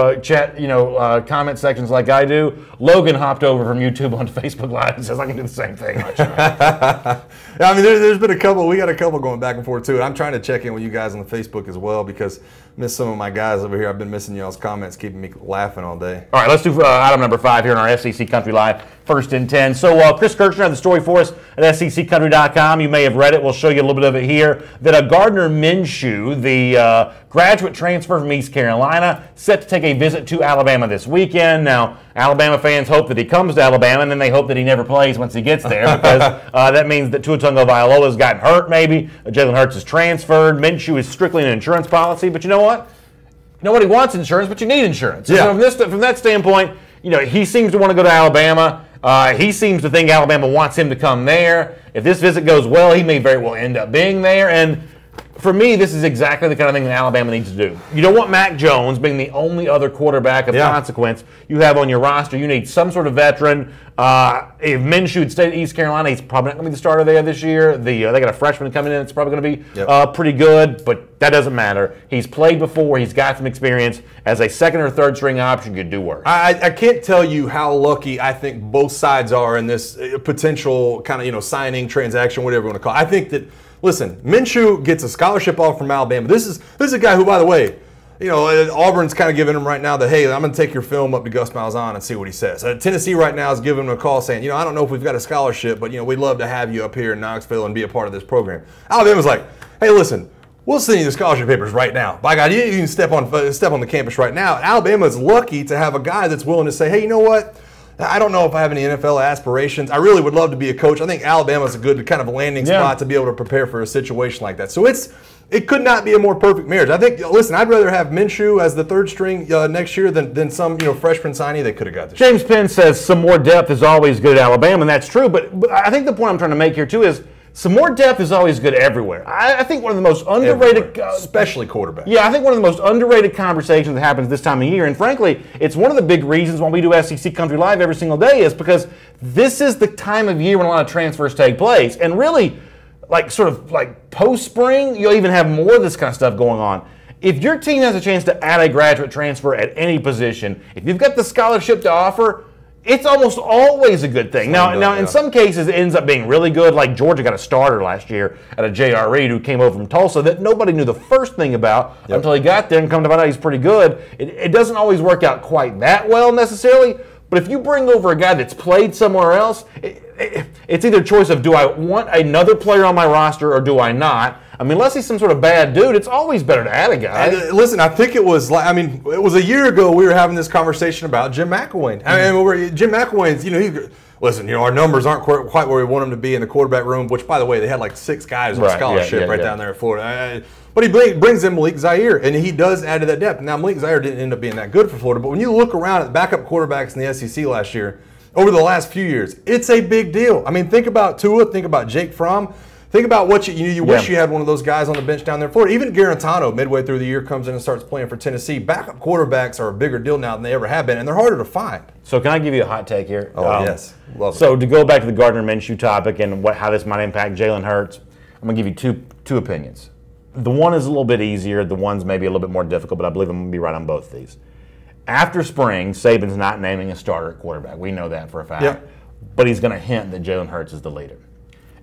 [SPEAKER 1] comment sections like I do. Logan hopped over from YouTube onto Facebook Live and says I can do the same thing.
[SPEAKER 2] I mean, there's been a couple. We got a couple going back and forth too. And I'm trying to check in with you guys on the Facebook as well because miss some of my guys over here. I've been missing y'all's comments, keeping me laughing all day.
[SPEAKER 1] All right, let's do item number 5 here in our SEC Country Live, First and 10. So Chris Kirchner had the story for us at SECCountry.com. You may have read it. We'll show you a little bit of it here. That Gardner Minshew, the graduate transfer from East Carolina, set to take a visit to Alabama this weekend. Now, Alabama fans hope that he comes to Alabama, and then they hope that he never plays once he gets there because that means that Tua Tagovailoa's gotten hurt maybe. Jalen Hurts is transferred. Minshew is strictly an insurance policy, but you know what? Nobody wants insurance, but you need insurance.
[SPEAKER 2] Yeah.
[SPEAKER 1] So from that standpoint, he seems to want to go to Alabama. He seems to think Alabama wants him to come there. If this visit goes well, he may very well end up being there. And for me, this is exactly the kind of thing that Alabama needs to do. You don't want Mac Jones being the only other quarterback of consequence you have on your roster. You need some sort of veteran. If Minshew had stayed at East Carolina, he's probably not going to be the starter there this year. They got a freshman coming in that's probably going to be pretty good, but that doesn't matter. He's played before. He's got some experience. As a second or third string option, you could do worse.
[SPEAKER 2] I can't tell you how lucky I think both sides are in this potential kind of signing, transaction, whatever you want to call it. I think that, listen, Minshew gets a scholarship offer from Alabama. This is a guy who, by the way, Auburn's kind of giving him right now that, hey, I'm going to take your film up to Gus Malzahn and see what he says. Tennessee right now is giving him a call saying, I don't know if we've got a scholarship, but, we'd love to have you up here in Knoxville and be a part of this program. Alabama's like, hey, listen, we'll send you the scholarship papers right now. By God, you can step on the campus right now. Alabama's lucky to have a guy that's willing to say, hey, you know what? I don't know if I have any NFL aspirations. I really would love to be a coach. I think Alabama's a good kind of landing spot to be able to prepare for a situation like that. So it could not be a more perfect marriage. I think, listen, I'd rather have Minshew as the third string next year than some freshman signee they could have got this year.
[SPEAKER 1] James Penn says some more depth is always good at Alabama, and that's true. But I think the point I'm trying to make here, too, is some more depth is always good everywhere. I think one of the most underrated...
[SPEAKER 2] especially quarterback.
[SPEAKER 1] Yeah, I think one of the most underrated conversations that happens this time of year, and frankly, it's one of the big reasons why we do SEC Country Live every single day, is because this is the time of year when a lot of transfers take place. And really, sort of post-spring, you'll even have more of this kind of stuff going on. If your team has a chance to add a graduate transfer at any position, if you've got the scholarship to offer, it's almost always a good thing. Now, in some cases, it ends up being really good. Like Georgia got a starter last year at a J.R. Reed who came over from Tulsa that nobody knew the first thing about until he got there and come to find out he's pretty good. It doesn't always work out quite that well necessarily, but if you bring over a guy that's played somewhere else, it's either a choice of do I want another player on my roster or do I not? I mean, unless he's some sort of bad dude, it's always better to add a guy.
[SPEAKER 2] Listen, I think it was it was a year ago we were having this conversation about Jim McElwain. I mean, Jim McElwain's, listen, our numbers aren't quite where we want them to be in the quarterback room, which, by the way, they had 6 guys on scholarship down there at Florida. But he brings in Malik Zaire, and he does add to that depth. Now, Malik Zaire didn't end up being that good for Florida, but when you look around at the backup quarterbacks in the SEC last year, over the last few years, it's a big deal. I mean, think about Tua, think about Jake Fromm. Think about what you wish you had one of those guys on the bench down there in Florida. Even Garantano, midway through the year, comes in and starts playing for Tennessee. Backup quarterbacks are a bigger deal now than they ever have been, and they're harder to find.
[SPEAKER 1] So can I give you a hot take here?
[SPEAKER 2] Oh, yes. Love it.
[SPEAKER 1] So to go back to the Gardner Minshew topic and how this might impact Jalen Hurts, I'm going to give you two opinions. The one is a little bit easier. The one's maybe a little bit more difficult, but I believe I'm going to be right on both of these. After spring, Saban's not naming a starter at quarterback. We know that for a fact.
[SPEAKER 2] Yep.
[SPEAKER 1] But he's going to hint that Jalen Hurts is the leader.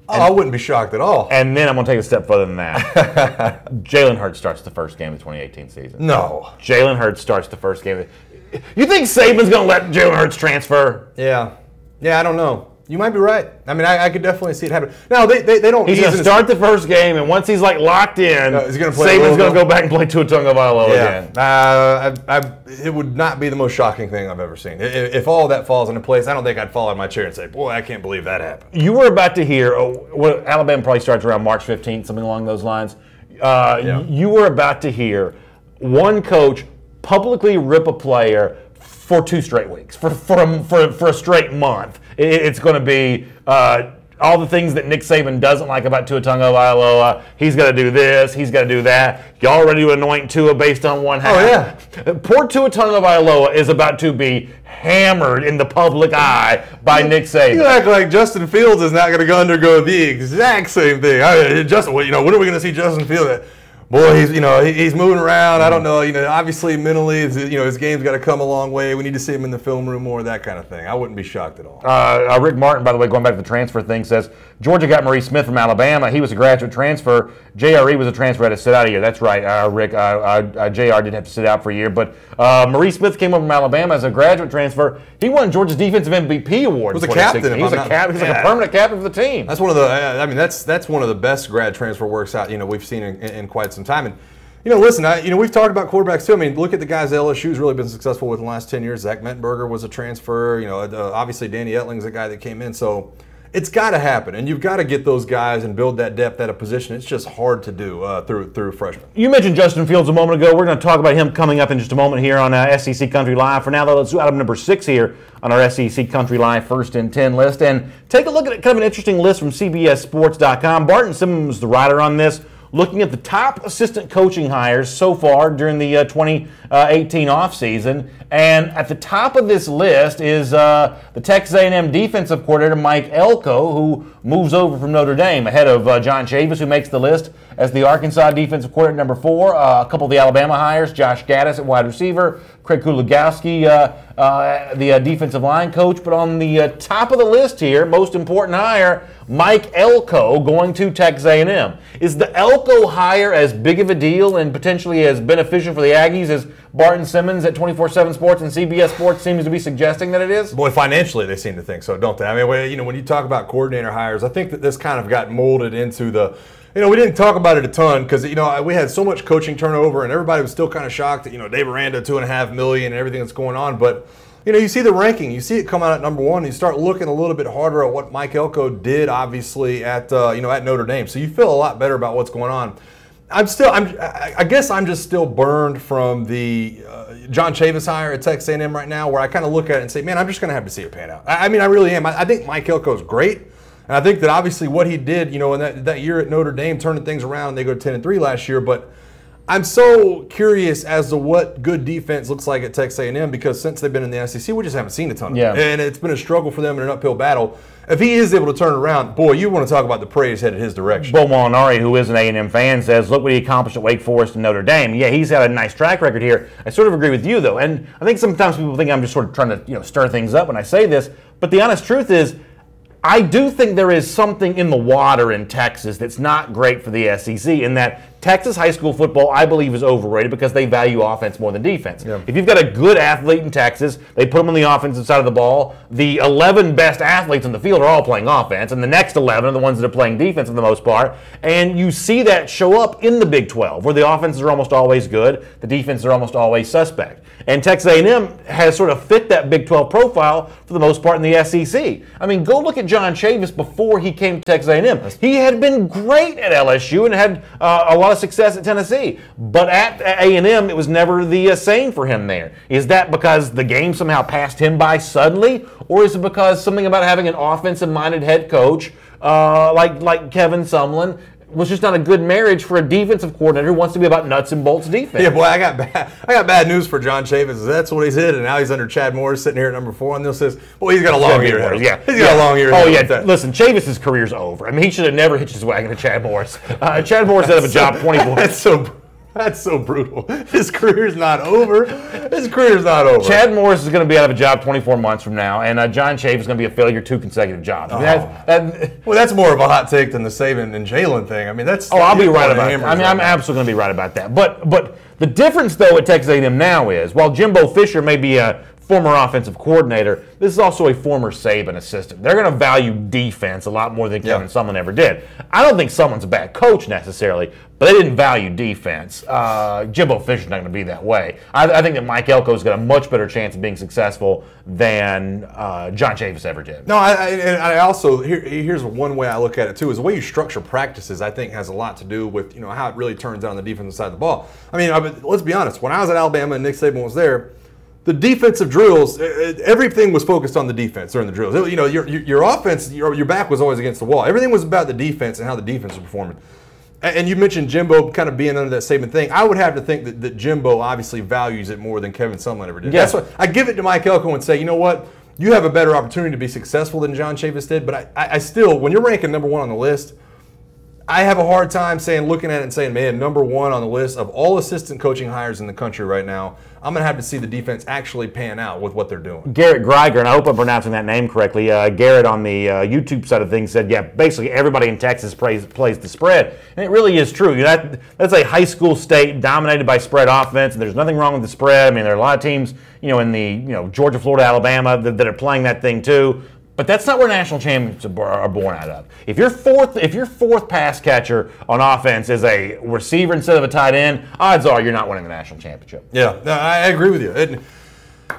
[SPEAKER 2] I wouldn't be shocked at all.
[SPEAKER 1] And then I'm going to take it a step further than that. Jalen Hurts starts the first game of the 2018 season.
[SPEAKER 2] No.
[SPEAKER 1] Jalen Hurts starts the first game. You think Saban's going to let Jalen Hurts transfer?
[SPEAKER 2] Yeah. Yeah, I don't know. You might be right. I mean, I could definitely see it happen. Now, they don't.
[SPEAKER 1] He's going to start the first game, and once he's like locked in,
[SPEAKER 2] he's gonna play
[SPEAKER 1] Saban's going to go back and play Tua Tagovailoa again.
[SPEAKER 2] It would not be the most shocking thing I've ever seen. If all of that falls into place, I don't think I'd fall out of my chair and say, boy, I can't believe that happened.
[SPEAKER 1] You were about to hear, Alabama probably starts around March 15th, something along those lines. You were about to hear one coach publicly rip a player for 2 straight weeks, for a straight month. It's going to be all the things that Nick Saban doesn't like about Tua Tagovailoa. He's got to do this. He's got to do that. Y'all ready to anoint Tua based on one half?
[SPEAKER 2] Oh, yeah.
[SPEAKER 1] Poor Tua Tagovailoa is about to be hammered in the public eye by Nick Saban.
[SPEAKER 2] You act like Justin Fields is not going to undergo the exact same thing. When are we going to see Justin Fields? Boy, he's moving around. I don't know. Obviously mentally, his game's got to come a long way. We need to see him in the film room more, that kind of thing. I wouldn't be shocked at all.
[SPEAKER 1] Rick Martin, by the way, going back to the transfer thing, says Georgia got Maurice Smith from Alabama. He was a graduate transfer. JRE was a transfer, had to sit out a year. That's right, Rick. JR did have to sit out for a year, but Maurice Smith came over from Alabama as a graduate transfer. He won Georgia's Defensive MVP award.
[SPEAKER 2] He was a captain.
[SPEAKER 1] He's like a permanent captain for the team.
[SPEAKER 2] That's one of the. That's one of the best grad transfer works out we've seen in quite some time. And listen, we've talked about quarterbacks too. I mean, look at the guys LSU's really been successful with in the last 10 years. Zach Mettenberger was a transfer. Obviously Danny Etling's the guy that came in. So it's got to happen, and you've got to get those guys and build that depth at a position. It's just hard to do through freshmen.
[SPEAKER 1] You mentioned Justin Fields a moment ago. We're going to talk about him coming up in just a moment here on SEC Country Live. For now, though, let's do item number 6 here on our SEC Country Live First and 10 list, and take a look at kind of an interesting list from CBSSports.com. Barton Simmons was the writer on this, looking at the top assistant coaching hires so far during the 2018 offseason. And at the top of this list is the Texas A&M defensive coordinator, Mike Elko, who moves over from Notre Dame, ahead of John Chavis, who makes the list as the Arkansas defensive coordinator number 4. A couple of the Alabama hires, Josh Gaddis at wide receiver, Craig Kulagowski, the defensive line coach. But on the top of the list here, most important hire, Mike Elko going to Texas A&M. Is the Elko hire as big of a deal and potentially as beneficial for the Aggies as Barton Simmons at 24/7 Sports and CBS Sports seems to be suggesting that it is?
[SPEAKER 2] Boy, financially they seem to think so, don't they? I mean, when you talk about coordinator hires, I think that this kind of got molded into the. We didn't talk about it a ton because, we had so much coaching turnover and everybody was still kind of shocked that, Dave Aranda, $2.5 million and everything that's going on. But, you see the ranking. You see it come out at number 1. And you start looking a little bit harder at what Mike Elko did, obviously, at Notre Dame. So you feel a lot better about what's going on. I guess I'm just still burned from the John Chavis hire at Texas A&M right now, where I kind of look at it and say, man, I'm just going to have to see it pan out. I mean, I really am. I think Mike Elko is great. And I think that obviously what he did, in that year at Notre Dame, turning things around, and they go 10-3 last year. But I'm so curious as to what good defense looks like at Texas A&M, because since they've been in the SEC, we just haven't seen a ton of it. And it's been a struggle for them in an uphill battle. If he is able to turn it around, boy, you want to talk about the praise headed his direction.
[SPEAKER 1] Bo Molinari, who is an A&M fan, says, look what he accomplished at Wake Forest and Notre Dame. Yeah, he's had a nice track record here. I sort of agree with you, though. And I think sometimes people think I'm just sort of trying to stir things up when I say this. But the honest truth is, I do think there is something in the water in Texas that's not great for the SEC, in that Texas high school football, I believe, is overrated because they value offense more than defense. Yeah. If you've got a good athlete in Texas, they put them on the offensive side of the ball. The 11 best athletes on the field are all playing offense, and the next 11 are the ones that are playing defense for the most part. And you see that show up in the Big 12, where the offenses are almost always good, the defenses are almost always suspect. And Texas A&M has sort of fit that Big 12 profile for the most part in the SEC. I mean, go look at John Chavis before he came to Texas A&M. He had been great at LSU and had a lot of success at Tennessee. But at A&M, it was never the same for him there. Is that because the game somehow passed him by suddenly? Or is it because something about having an offensive-minded head coach like Kevin Sumlin was just not a good marriage for a defensive coordinator who wants to be about nuts and bolts defense?
[SPEAKER 2] Yeah, boy, I got bad news for John Chavis. That's what he's hit, and now he's under Chad Morris sitting here at number 4, and they'll says, "Boy, he's got a long year ahead of him."
[SPEAKER 1] Yeah,
[SPEAKER 2] he's got a long year ahead.
[SPEAKER 1] Oh yeah,
[SPEAKER 2] of him.
[SPEAKER 1] listen, Chavis's career's over. I mean, he should have never hitched his wagon to Chad Morris. Chad Morris had a job 24.
[SPEAKER 2] That's so brutal. His career's not over. His career's not over.
[SPEAKER 1] Chad Morris is going to be out of a job 24 months from now, and John Chavis is going to be a failure 2 consecutive jobs. I mean,
[SPEAKER 2] well, that's more of a hot take than the Saban and Jalen thing. I mean, that's.
[SPEAKER 1] Oh, I'll be right about that. I mean, I'm absolutely going to be right about that. But the difference, though, at Texas A&M now is, while Jimbo Fisher may be a former offensive coordinator, this is also a former Saban assistant. They're going to value defense a lot more than Kevin Sumlin ever did. I don't think Sumlin's a bad coach necessarily, but they didn't value defense. Jimbo Fisher's not going to be that way. I think that Mike Elko's got a much better chance of being successful than John Chavis ever did.
[SPEAKER 2] No, I also, here's one way I look at it too, is the way you structure practices, I think, has a lot to do with how it really turns out on the defensive side of the ball. I mean, let's be honest. When I was at Alabama and Nick Saban was there, the defensive drills, everything was focused on the defense during the drills. Your offense, your back was always against the wall. Everything was about the defense and how the defense was performing. And you mentioned Jimbo kind of being under that Saban thing. I would have to think that Jimbo obviously values it more than Kevin Sumlin ever did.
[SPEAKER 1] Yeah.
[SPEAKER 2] That's what I give it to Mike Elko and say, you know what? You have a better opportunity to be successful than John Chavis did. But I still, when you're ranking number 1 on the list, I have a hard time looking at it and saying, man, number 1 on the list of all assistant coaching hires in the country right now, I'm going to have to see the defense actually pan out with what they're doing.
[SPEAKER 1] Garrett Greiger, and I hope I'm pronouncing that name correctly, Garrett on the YouTube side of things said, yeah, basically everybody in Texas plays the spread. And it really is true. That's a high school state dominated by spread offense, and there's nothing wrong with the spread. I mean, there are a lot of teams, in the Georgia, Florida, Alabama that are playing that thing too. But that's not where national championships are born out of. If your fourth pass catcher on offense is a receiver instead of a tight end, odds are you're not winning the national championship.
[SPEAKER 2] Yeah, no, I agree with you.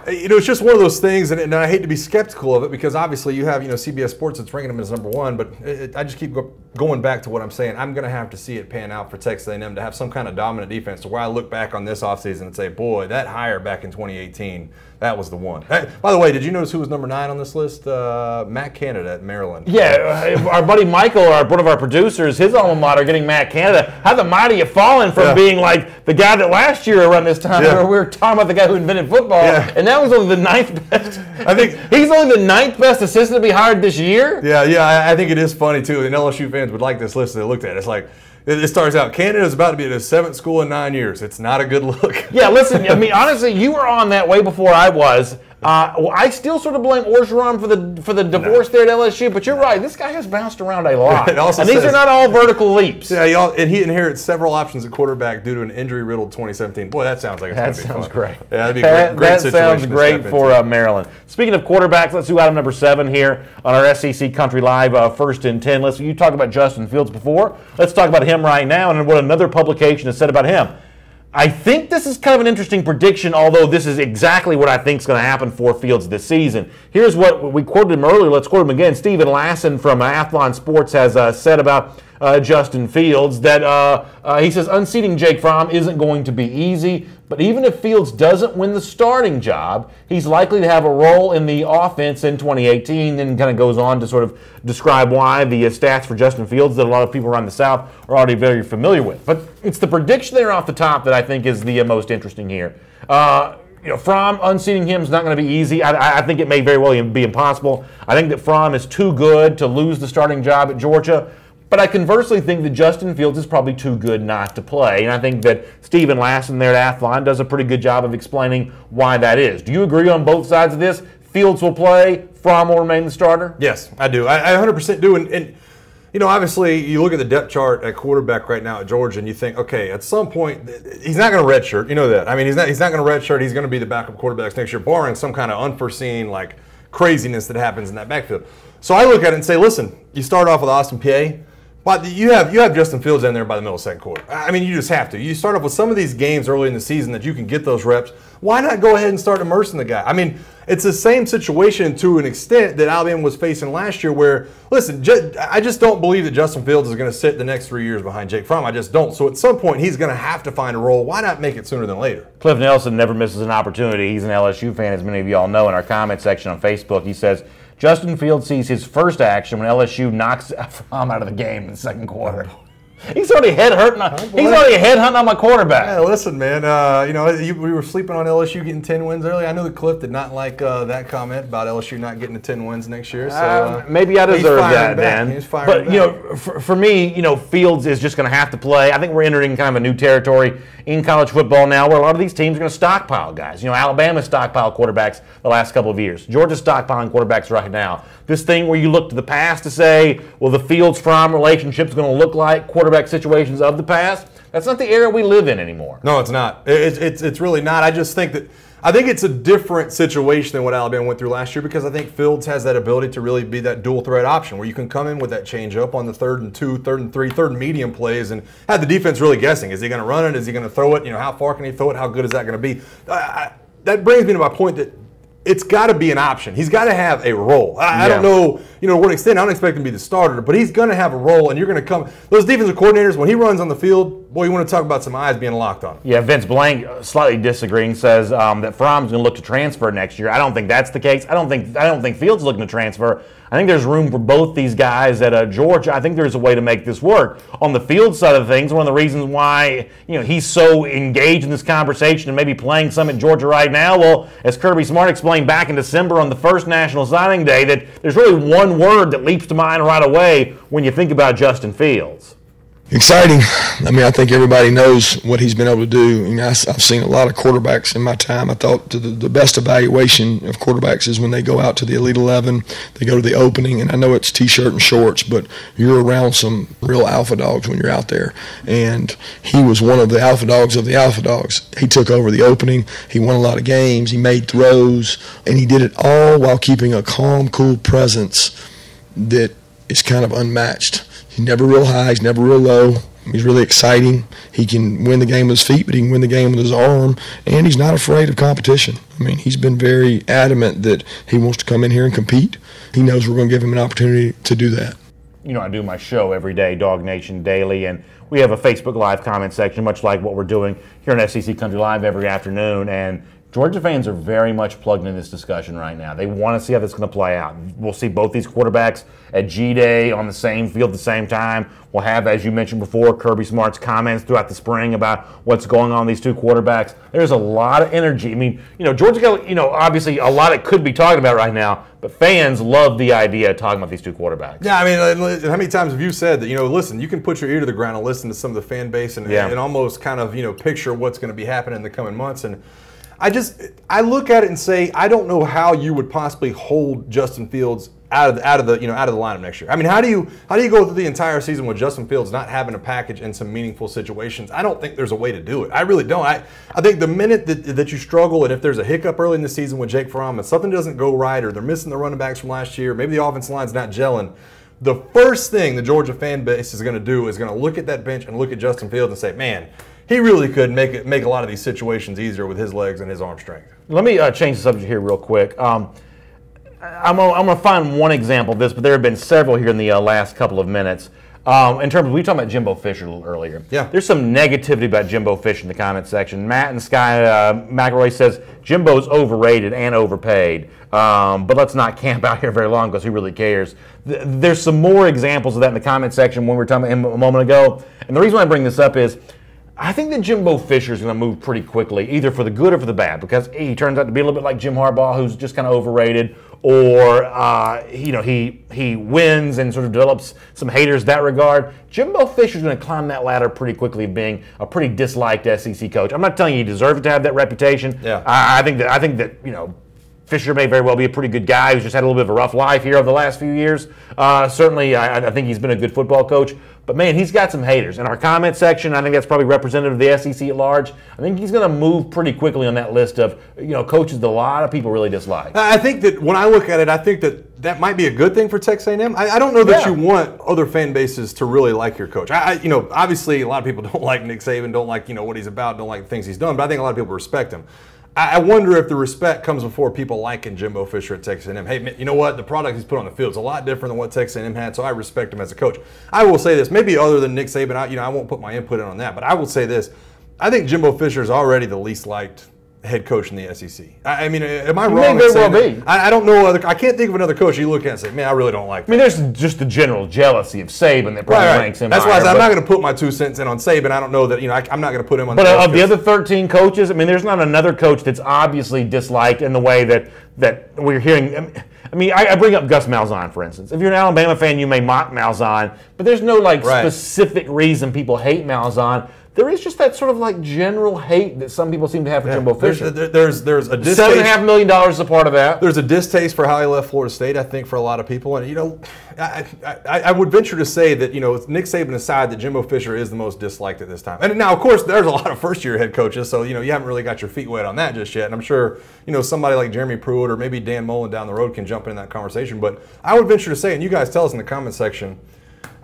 [SPEAKER 2] It's just one of those things, and I hate to be skeptical of it because obviously you have CBS Sports that's ranking them as number 1, but I just keep going back to what I'm saying. I'm going to have to see it pan out for Texas A&M to have some kind of dominant defense to where I look back on this offseason and say, boy, that hire back in 2018, that was the one. By the way, did you notice who was number 9 on this list? Matt Canada at Maryland.
[SPEAKER 1] Yeah, our buddy Michael, one of our producers, his alma mater, getting Matt Canada. How the mighty have fallen from being like the guy that last year around this time where we were talking about the guy who invented football, and that was only the 9th best. I think he's only the 9th best assistant to be hired this year.
[SPEAKER 2] Yeah, I think it is funny too. And LSU fans would like this list they looked at. It's like, it starts out, Canada's about to be at his 7th school in 9 years. It's not a good look.
[SPEAKER 1] Yeah, listen, I mean, honestly, you were on that way before I was. I still sort of blame Orgeron for the divorce there at LSU, but you're right. This guy has bounced around a lot. And these are not all vertical leaps.
[SPEAKER 2] Yeah, and he inherits several options at quarterback due to an injury-riddled 2017. Boy, that sounds like it's going to be fun.
[SPEAKER 1] That sounds great.
[SPEAKER 2] Yeah, that'd be a great situation.
[SPEAKER 1] That sounds great for Maryland. Speaking of quarterbacks, let's do item number 7 here on our SEC Country Live First and 10 list. You talked about Justin Fields before. Let's talk about him right now and what another publication has said about him. I think this is kind of an interesting prediction, although this is exactly what I think is going to happen for Fields this season. Here's what we quoted him earlier. Let's quote him again. Stephen Lasson from Athlon Sports has said about Justin Fields that he says unseating Jake Fromm isn't going to be easy, but even if Fields doesn't win the starting job, he's likely to have a role in the offense in 2018, and kind of goes on to sort of describe why the stats for Justin Fields that a lot of people around the South are already very familiar with. But it's the prediction there off the top that I think is the most interesting here. Fromm, unseating him is not going to be easy. I think it may very well be impossible. I think that Fromm is too good to lose the starting job at Georgia. But I conversely think that Justin Fields is probably too good not to play. And I think that Stephen Lasson there at Athlon does a pretty good job of explaining why that is. Do you agree on both sides of this? Fields will play, Fromm will remain the starter?
[SPEAKER 2] Yes, I do. I 100% do. And obviously, you look at the depth chart at quarterback right now at Georgia, and you think, okay, at some point, he's not going to redshirt. You know that. I mean, he's not going to redshirt. He's going to be the backup quarterback next year, barring some kind of unforeseen, craziness that happens in that backfield. So I look at it and say, listen, you start off with Austin Peay. But you have Justin Fields in there by the middle of the second quarter. I mean, you just have to. You start off with some of these games early in the season that you can get those reps. Why not go ahead and start immersing the guy? I mean, it's the same situation to an extent that Alabama was facing last year where, listen, I just don't believe that Justin Fields is going to sit the next 3 years behind Jake Fromm. I just don't. So at some point, he's going to have to find a role. Why not make it sooner than later?
[SPEAKER 1] Cliff Nelson never misses an opportunity. He's an LSU fan, as many of you all know, in our comment section on Facebook. He says, Justin Fields sees his first action when LSU knocks Fromm out of the game in the second quarter. He's already headhunting on my quarterback.
[SPEAKER 2] Yeah, listen, man. We were sleeping on LSU getting 10 wins early. I know that Cliff did not like that comment about LSU not getting to 10 wins next year. So
[SPEAKER 1] maybe I deserve that,
[SPEAKER 2] man.
[SPEAKER 1] man. But for me, Fields is just going to have to play. I think we're entering kind of a new territory in college football now, where a lot of these teams are going to stockpile guys. Alabama stockpiled quarterbacks the last couple of years. Georgia's stockpiling quarterbacks right now. This thing where you look to the past to say, well, the Fields-Fromm relationship is going to look like quarterback situations of the past. That's not the era we live in anymore.
[SPEAKER 2] No, it's not. It's really not. I just think it's a different situation than what Alabama went through last year, because I think Fields has that ability to really be that dual threat option where you can come in with that change up on the 3rd and 2, 3rd and 3, 3rd and medium plays and have the defense really guessing. Is he going to run it? Is he going to throw it? How far can he throw it? How good is that going to be? That brings me to my point that it's got to be an option. He's got to have a role. I don't know, to what extent. I don't expect him to be the starter, but he's going to have a role, and you're going to come. Those defensive coordinators, when he runs on the field, boy, you want to talk about some eyes being locked on him.
[SPEAKER 1] Yeah, Vince Blank, slightly disagreeing, says that Fromm's going to look to transfer next year. I don't think that's the case. I don't think Fields is looking to transfer. I think there's room for both these guys at Georgia. I think there's a way to make this work. On the field side of things, one of the reasons why he's so engaged in this conversation and maybe playing some at Georgia right now, well, as Kirby Smart explained back in December on the first National Signing Day, that there's really one word that leaps to mind right away when you think about Justin Fields.
[SPEAKER 5] Exciting. I think everybody knows what he's been able to do. I've seen a lot of quarterbacks in my time. I thought the best evaluation of quarterbacks is when they go out to the Elite 11, they go to the opening, and I know it's T-shirt and shorts, but you're around some real alpha dogs when you're out there. And he was one of the alpha dogs of the alpha dogs. He took over the opening. He won a lot of games. He made throws, and he did it all while keeping a calm, cool presence that is kind of unmatched. He's never real high, he's never real low. He's really exciting. He can win the game with his feet, but he can win the game with his arm, and he's not afraid of competition. He's been very adamant that he wants to come in here and compete. He knows we're going to give him an opportunity to do that.
[SPEAKER 1] I do my show every day, Dog Nation Daily, and we have a Facebook Live comment section, much like what we're doing here on SEC Country Live every afternoon, and Georgia fans are very much plugged into this discussion right now. They want to see how this is going to play out. We'll see both these quarterbacks at G-Day on the same field at the same time. We'll have, as you mentioned before, Kirby Smart's comments throughout the spring about what's going on with these two quarterbacks. There's a lot of energy. Georgia got, obviously a lot it could be talking about right now, but fans love the idea of talking about these two quarterbacks.
[SPEAKER 2] Yeah, how many times have you said that, listen, you can put your ear to the ground and listen to some of the fan base and almost kind of, picture what's going to be happening in the coming months. And I look at it and say, I don't know how you would possibly hold Justin Fields out of the lineup next year. How do you go through the entire season with Justin Fields not having a package in some meaningful situations? I don't think there's a way to do it. I really don't. I think the minute that you struggle, and if there's a hiccup early in the season with Jake Fromm and something doesn't go right, or they're missing the running backs from last year, maybe the offensive line's not gelling, the first thing the Georgia fan base is going to do is going to look at that bench and look at Justin Fields and say, man, he really could make a lot of these situations easier with his legs and his arm strength.
[SPEAKER 1] Let me change the subject here real quick. I'm going to find one example of this, but there have been several here in the last couple of minutes. In terms of, we talked about Jimbo Fisher a little earlier.
[SPEAKER 2] Yeah.
[SPEAKER 1] There's some negativity about Jimbo Fisher in the comment section. Matt and Sky McElroy says Jimbo's overrated and overpaid. But let's not camp out here very long because who really cares? There's some more examples of that in the comment section when we were talking about him a moment ago. And the reason why I bring this up is I think that Jimbo Fisher is going to move pretty quickly, either for the good or for the bad, because he turns out to be a little bit like Jim Harbaugh, who's just kind of overrated, or he wins and sort of develops some haters in that regard. Jimbo Fisher is going to climb that ladder pretty quickly, being a pretty disliked SEC coach. I'm not telling you he deserves to have that reputation.
[SPEAKER 2] Yeah.
[SPEAKER 1] I think that Fisher may very well be a pretty good guy who's just had a little bit of a rough life here over the last few years. Certainly, I think he's been a good football coach. But, man, he's got some haters. In our comment section, I think that's probably representative of the SEC at large. I think he's going to move pretty quickly on that list of coaches that a lot of people really dislike.
[SPEAKER 2] I think that when I look at it, I think that might be a good thing for Texas A&M. I don't know that you want other fan bases to really like your coach. Obviously, a lot of people don't like Nick Saban, don't like what he's about, don't like the things he's done. But I think a lot of people respect him. I wonder if the respect comes before people liking Jimbo Fisher at Texas A&M. Hey, you know what? The product he's put on the field is a lot different than what Texas A&M had, so I respect him as a coach. I will say this, maybe other than Nick Saban, I won't put my input in on that, but I will say this. I think Jimbo Fisher is already the least liked head coach in the SEC. I mean, am I wrong?
[SPEAKER 1] May very well be.
[SPEAKER 2] I don't know. I can't think of another coach you look at and say, man, I really don't like him.
[SPEAKER 1] I mean, there's just the general jealousy of Saban that probably ranks him
[SPEAKER 2] That's why
[SPEAKER 1] higher,
[SPEAKER 2] I'm not going to put my 2 cents in on Saban. I don't know that, I'm not going to put him on
[SPEAKER 1] But of the other 13 coaches, I mean, there's not another coach that's obviously disliked in the way that we're hearing. I mean, I bring up Gus Malzahn, for instance. If you're an Alabama fan, you may mock Malzahn, but there's no specific reason people hate Malzahn. There is just that sort of general hate that some people seem to have for Jimbo Fisher.
[SPEAKER 2] There's a distaste.
[SPEAKER 1] $7.5 million is a part of that.
[SPEAKER 2] There's a distaste for how he left Florida State, I think, for a lot of people. And I would venture to say that Nick Saban aside, that Jimbo Fisher is the most disliked at this time. And now, of course, there's a lot of first-year head coaches, so you haven't really got your feet wet on that just yet. And I'm sure somebody like Jeremy Pruitt or maybe Dan Mullen down the road can jump in that conversation. But I would venture to say, and you guys tell us in the comment section,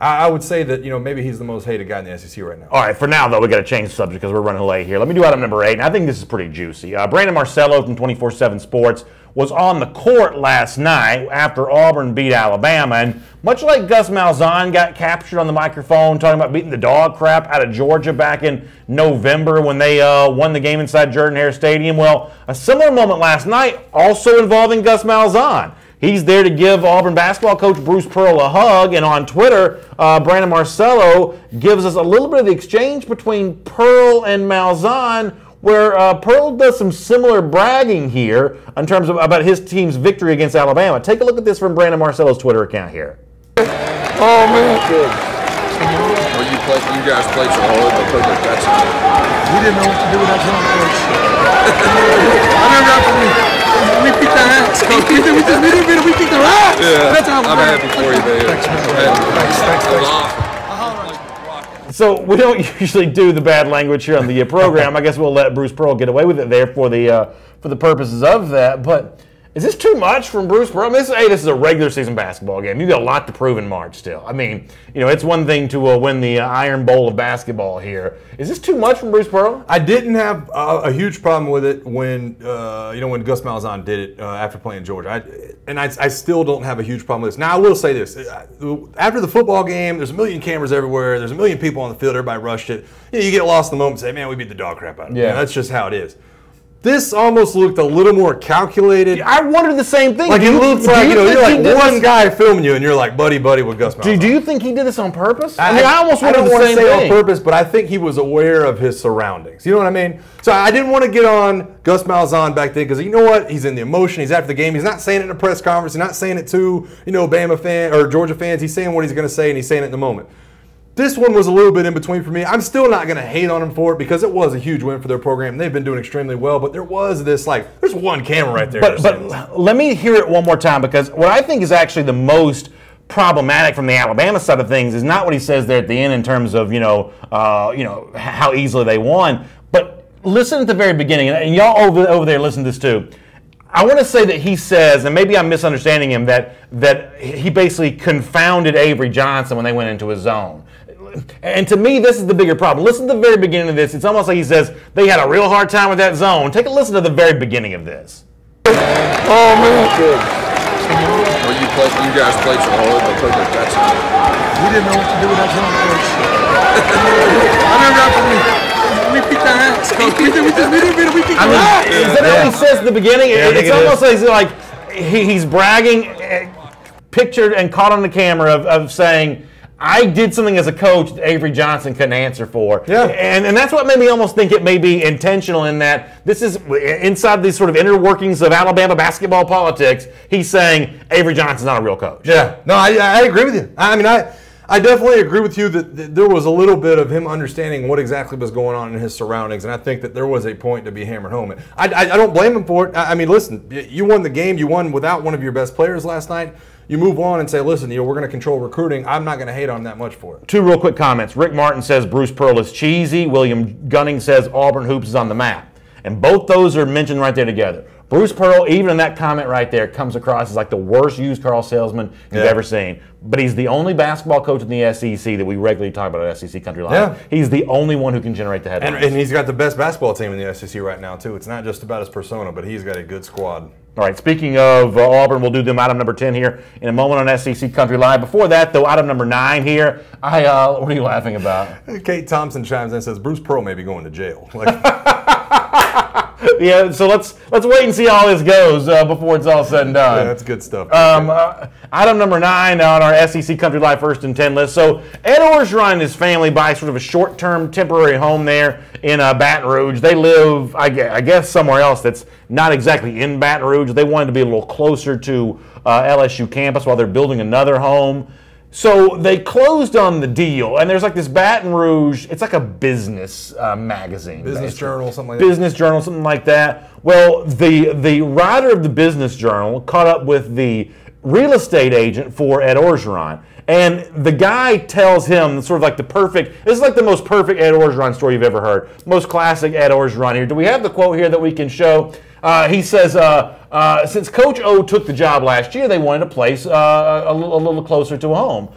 [SPEAKER 2] I would say that maybe he's the most hated guy in the SEC right now.
[SPEAKER 1] All right, for now, though, we got to change the subject because we're running late here. Let me do item number 8, and I think this is pretty juicy. Brandon Marcello from 24/7 Sports was on the court last night after Auburn beat Alabama, and much like Gus Malzahn got captured on the microphone talking about beating the dog crap out of Georgia back in November when they won the game inside Jordan-Hare Stadium, well, a similar moment last night also involving Gus Malzahn. He's there to give Auburn basketball coach Bruce Pearl a hug, and on Twitter, Brandon Marcello gives us a little bit of the exchange between Pearl and Malzahn, where Pearl does some similar bragging here in terms of about his team's victory against Alabama. Take a look at this from Brandon Marcello's Twitter account here.
[SPEAKER 6] Oh man, well, you guys played so hard, but put their bets on.
[SPEAKER 7] We didn't know what to do with that zone coach. I remember after we beat their ass. We beat their ass.
[SPEAKER 6] Yeah,
[SPEAKER 7] that's how
[SPEAKER 6] I'm happy for you, man.
[SPEAKER 7] Thanks.
[SPEAKER 1] So we don't usually do the bad language here on the program. I guess we'll let Bruce Pearl get away with it there for the purposes of that. But is this too much from Bruce Pearl? I mean, this is a regular season basketball game. You've got a lot to prove in March still. I mean, it's one thing to win the Iron Bowl of basketball here. Is this too much from Bruce Pearl?
[SPEAKER 2] I didn't have a huge problem with it when when Gus Malzahn did it after playing Georgia. I still don't have a huge problem with this. Now, I will say this. After the football game, there's a million cameras everywhere. There's a million people on the field. Everybody rushed it. You get lost in the moment and say, man, we beat the dog crap out of them.
[SPEAKER 1] Yeah.
[SPEAKER 2] That's just how it is. This almost looked a little more calculated.
[SPEAKER 1] I wondered the same thing.
[SPEAKER 2] Like it looks like you're like one guy filming you, and you're like buddy with Gus Malzahn.
[SPEAKER 1] Do you think he did this on purpose?
[SPEAKER 2] I almost wouldn't want to say on purpose, but I think he was aware of his surroundings. You know what I mean? So I didn't want to get on Gus Malzahn back then because you know what? He's in the emotion. He's after the game. He's not saying it in a press conference. He's not saying it to Bama fan or Georgia fans. He's saying what he's going to say, and he's saying it in the moment. This one was a little bit in between for me. I'm still not going to hate on them for it because it was a huge win for their program. They've been doing extremely well, but there was this, there's one camera right there.
[SPEAKER 1] But let me hear it one more time because what I think is actually the most problematic from the Alabama side of things is not what he says there at the end in terms of, how easily they won. But listen at the very beginning, and y'all over there listen to this too. I want to say that he says, and maybe I'm misunderstanding him, that he basically confounded Avery Johnson when they went into his zone. And to me, this is the bigger problem. Listen to the very beginning of this. It's almost like he says they had a real hard time with that zone. Take a listen to the very beginning of this.
[SPEAKER 6] Oh man, well, you guys played so hard, but put their bets on.
[SPEAKER 7] We didn't know what to do with that zone coach. I remember after we beat their ass. We beat their ass.
[SPEAKER 1] Is that what he says at the beginning? It's almost like he's bragging, pictured and caught on the camera of saying, I did something as a coach that Avery Johnson couldn't answer for.
[SPEAKER 2] Yeah.
[SPEAKER 1] And that's what made me almost think it may be intentional in that this is inside these sort of inner workings of Alabama basketball politics. He's saying Avery Johnson's not a real coach.
[SPEAKER 2] Yeah. No, I agree with you. I mean, I definitely agree with you that there was a little bit of him understanding what exactly was going on in his surroundings, and I think that there was a point to be hammered home. I don't blame him for it. I mean, listen, you won the game. You won without one of your best players last night. You move on and say, listen, we're going to control recruiting. I'm not going to hate on that much for it.
[SPEAKER 1] Two real quick comments. Rick Martin says Bruce Pearl is cheesy. William Gunning says Auburn hoops is on the map. And both those are mentioned right there together. Bruce Pearl, even in that comment right there, comes across as like the worst used car salesman you've ever seen. But he's the only basketball coach in the SEC that we regularly talk about at SEC Country Live. Yeah. He's the only one who can generate the headlines.
[SPEAKER 2] And he's got the best basketball team in the SEC right now, too. It's not just about his persona, but he's got a good squad.
[SPEAKER 1] All right, speaking of Auburn, we'll do them item number 10 here in a moment on SEC Country Live. Before that, though, item number 9 here. What are you laughing about?
[SPEAKER 2] Kate Thompson chimes in and says, Bruce Pearl may be going to jail.
[SPEAKER 1] Yeah, so let's wait and see how this goes before it's all said and done.
[SPEAKER 2] Yeah, that's good stuff.
[SPEAKER 1] Item number 9 on our SEC Country Live First and 10 list. So Ed Orgeron and his family buy sort of a short-term temporary home there in Baton Rouge. They live, I guess, somewhere else that's not exactly in Baton Rouge. They wanted to be a little closer to LSU campus while they're building another home. So they closed on the deal, and there's like this Baton Rouge, it's like a business magazine.
[SPEAKER 2] Business Journal, something like that.
[SPEAKER 1] Business Journal, something like that. Well, the writer of the Business Journal caught up with the real estate agent for Ed Orgeron. And the guy tells him sort of like this is like the most perfect Ed Orgeron story you've ever heard. Most classic Ed Orgeron here. Do we have the quote here that we can show? He says, since Coach O took the job last year, they wanted a place a little closer to home.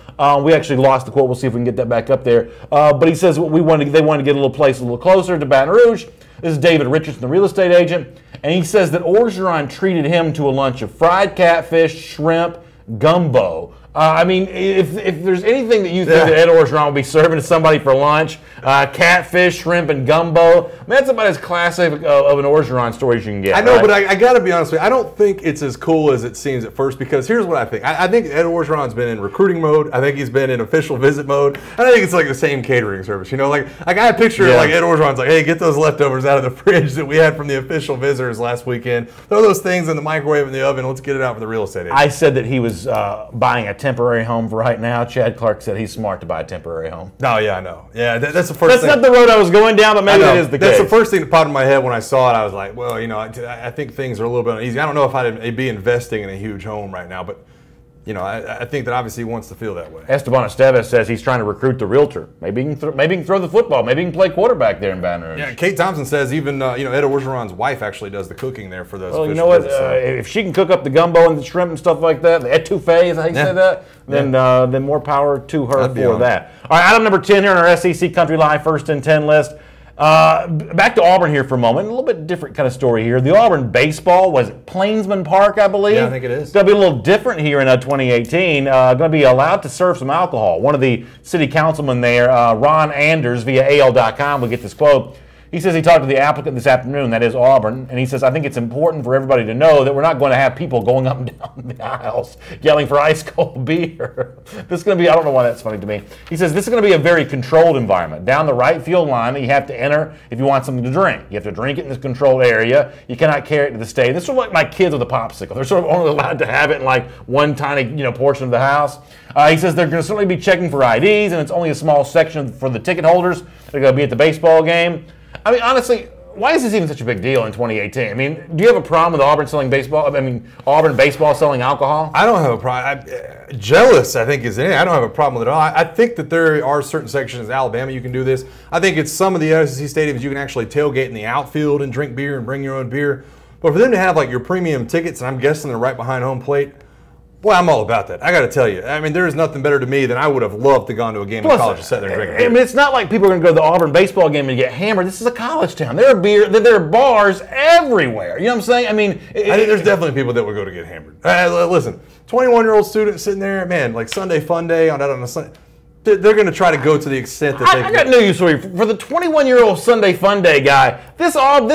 [SPEAKER 1] We actually lost the quote. We'll see if we can get that back up there. But he says they wanted to get a little place a little closer to Baton Rouge. This is David Richardson, the real estate agent. And he says that Orgeron treated him to a lunch of fried catfish, shrimp, gumbo. I mean, if there's anything that you think that Ed Orgeron will be serving to somebody for lunch, catfish, shrimp, and gumbo, that's about as classic of an Orgeron story as you can get.
[SPEAKER 2] I know, but I got to be honest with you. I don't think it's as cool as it seems at first, because here's what I think. I think Ed Orgeron's been in recruiting mode. I think he's been in official visit mode. And I think it's like the same catering service. You know, like I picture like Ed Orgeron's like, hey, get those leftovers out of the fridge that we had from the official visitors last weekend. Throw those things in the microwave in the oven. Let's get it out for the real estate agent.
[SPEAKER 1] I said that he was buying a temporary home for right now. Chad Clark said he's smart to buy a temporary home.
[SPEAKER 2] Oh, yeah, I know. Yeah, that's the first thing.
[SPEAKER 1] That's not the road I was going down, but maybe that is the case.
[SPEAKER 2] That's the first thing that popped in my head when I saw it. I was like, well, you know, I think things are a little bit uneasy. I don't know if I'd be investing in a huge home right now, but you know, I think that obviously he wants to feel that way.
[SPEAKER 1] Esteban Estevez says he's trying to recruit the realtor. Maybe he can throw the football. Maybe he can play quarterback there in Baton Rouge.
[SPEAKER 2] Yeah, Kate Thompson says even Ed Orgeron's wife actually does the cooking there for those.
[SPEAKER 1] Well, you know what? If she can cook up the gumbo and the shrimp and stuff like that, the etouffee is how you say that, then more power to her for that. All right, item number 10 here on our SEC Country Live First and 10 list. Back to Auburn here for a moment. A little bit different kind of story here. The Auburn baseball, was it Plainsman Park, I believe?
[SPEAKER 2] Yeah, I think it is.
[SPEAKER 1] It's going to be a little different here in 2018. Going to be allowed to serve some alcohol. One of the city councilmen there, Ron Anders, via AL.com, will get this quote. He says he talked to the applicant this afternoon, that is Auburn, and he says, I think it's important for everybody to know that we're not going to have people going up and down the aisles yelling for ice cold beer. This is going to be, I don't know why that's funny to me. He says this is going to be a very controlled environment. Down the right field line that you have to enter if you want something to drink. You have to drink it in this controlled area. You cannot carry it to the stage. This is sort of like my kids with a popsicle. They're sort of only allowed to have it in like one tiny portion of the house. He says they're going to certainly be checking for IDs, and it's only a small section for the ticket holders that are going to be at the baseball game. I mean, honestly, why is this even such a big deal in 2018? I mean, do you have a problem with Auburn selling baseball? I mean, Auburn baseball selling alcohol?
[SPEAKER 2] I don't have a problem. Jealous, I think, is in it. I don't have a problem with it at all. I think that there are certain sections of Alabama you can do this. I think it's some of the SEC stadiums you can actually tailgate in the outfield and drink beer and bring your own beer. But for them to have like your premium tickets, and I'm guessing they're right behind home plate, boy, I'm all about that. I got to tell you. I mean, there is nothing better to me than I would have loved to gone to a game in college and sit there and drink beer.
[SPEAKER 1] I mean, it's not like people are going to go to the Auburn baseball game and get hammered. This is a college town. There are bars everywhere. You know what I'm saying? I mean,
[SPEAKER 2] I think there's definitely people that would go to get hammered. Listen, 21-year-old student sitting there, man, like Sunday fun day on a Sunday. They're going to try to go to the extent that they can.
[SPEAKER 1] I got news for you. For the 21-year-old Sunday Fun Day guy, this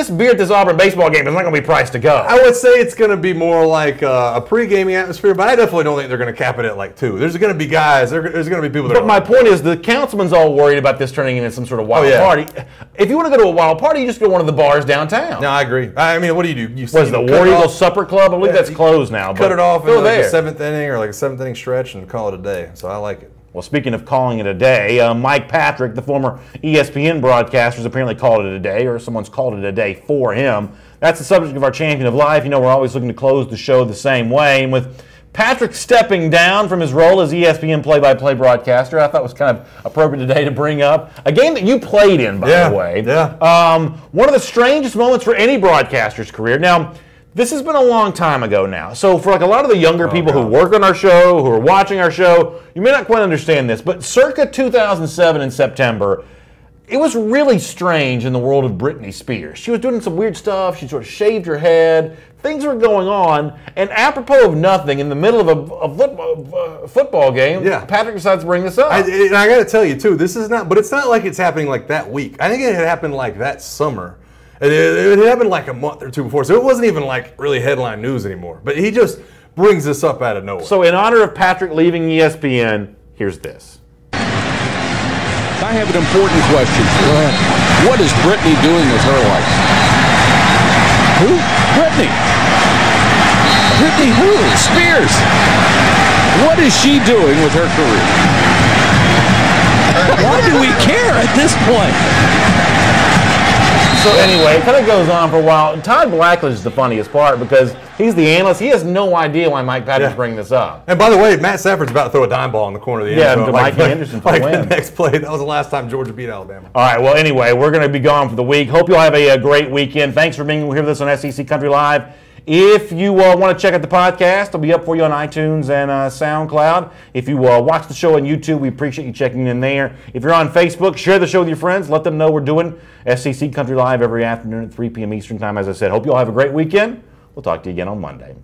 [SPEAKER 1] beer at this Auburn baseball game is not going to be priced to go.
[SPEAKER 2] I would say it's going to be more like a pre-gaming atmosphere, but I definitely don't think they're going to cap it at like 2. There's going to be guys. There's going to be people that.
[SPEAKER 1] But my point is, the councilman's all worried about this turning into some sort of wild party. If you want to go to a wild party, you just go to one of the bars downtown.
[SPEAKER 2] No, I agree. I mean, what do you do? You
[SPEAKER 1] was the War Eagle Supper Club? I believe that's closed now.
[SPEAKER 2] Cut it off in like a 7th inning or like a 7th inning stretch and call it a day. So I like it.
[SPEAKER 1] Well, speaking of calling it a day, Mike Patrick, the former ESPN broadcaster, has apparently called it a day, or someone's called it a day for him. That's the subject of our Champion of Life. You know, we're always looking to close the show the same way. And with Patrick stepping down from his role as ESPN play-by-play broadcaster, I thought it was kind of appropriate today to bring up a game that you played in, by the way.
[SPEAKER 2] Yeah.
[SPEAKER 1] One of the strangest moments for any broadcaster's career. Now, This has been a long time ago now. So for like a lot of the younger people who work on our show, who are watching our show, you may not quite understand this, but circa 2007 in September, it was really strange in the world of Britney Spears. She was doing some weird stuff. She sort of shaved her head. Things were going on, and apropos of nothing, in the middle of a football game, Patrick decides to bring this up.
[SPEAKER 2] And I got to tell you too, this is not, but it's not like it's happening like that week. I think it had happened like that summer. It happened like a month or two before, so it wasn't even like really headline news anymore. But he just brings this up out of nowhere.
[SPEAKER 1] So in honor of Patrick leaving ESPN, here's this.
[SPEAKER 8] I have an important question. What is Britney doing with her life? Who? Britney. Britney who? Spears. What is she doing with her career? Why do we care at this point?
[SPEAKER 1] So anyway, it kind of goes on for a while. Todd Blackledge is the funniest part because he's the analyst. He has no idea why Mike Patrick's bringing this up.
[SPEAKER 2] And by the way, Matt Stafford's about to throw a dime ball in the corner of the end zone.
[SPEAKER 1] To Mike Anderson for the win.
[SPEAKER 2] The next play. That was the last time Georgia beat Alabama.
[SPEAKER 1] All right, well, anyway, we're going to be gone for the week. Hope you all have a great weekend. Thanks for being here with us on SEC Country Live. If you want to check out the podcast, it'll be up for you on iTunes and SoundCloud. If you watch the show on YouTube, we appreciate you checking in there. If you're on Facebook, share the show with your friends. Let them know we're doing SEC Country Live every afternoon at 3 p.m. Eastern Time, as I said. Hope you all have a great weekend. We'll talk to you again on Monday.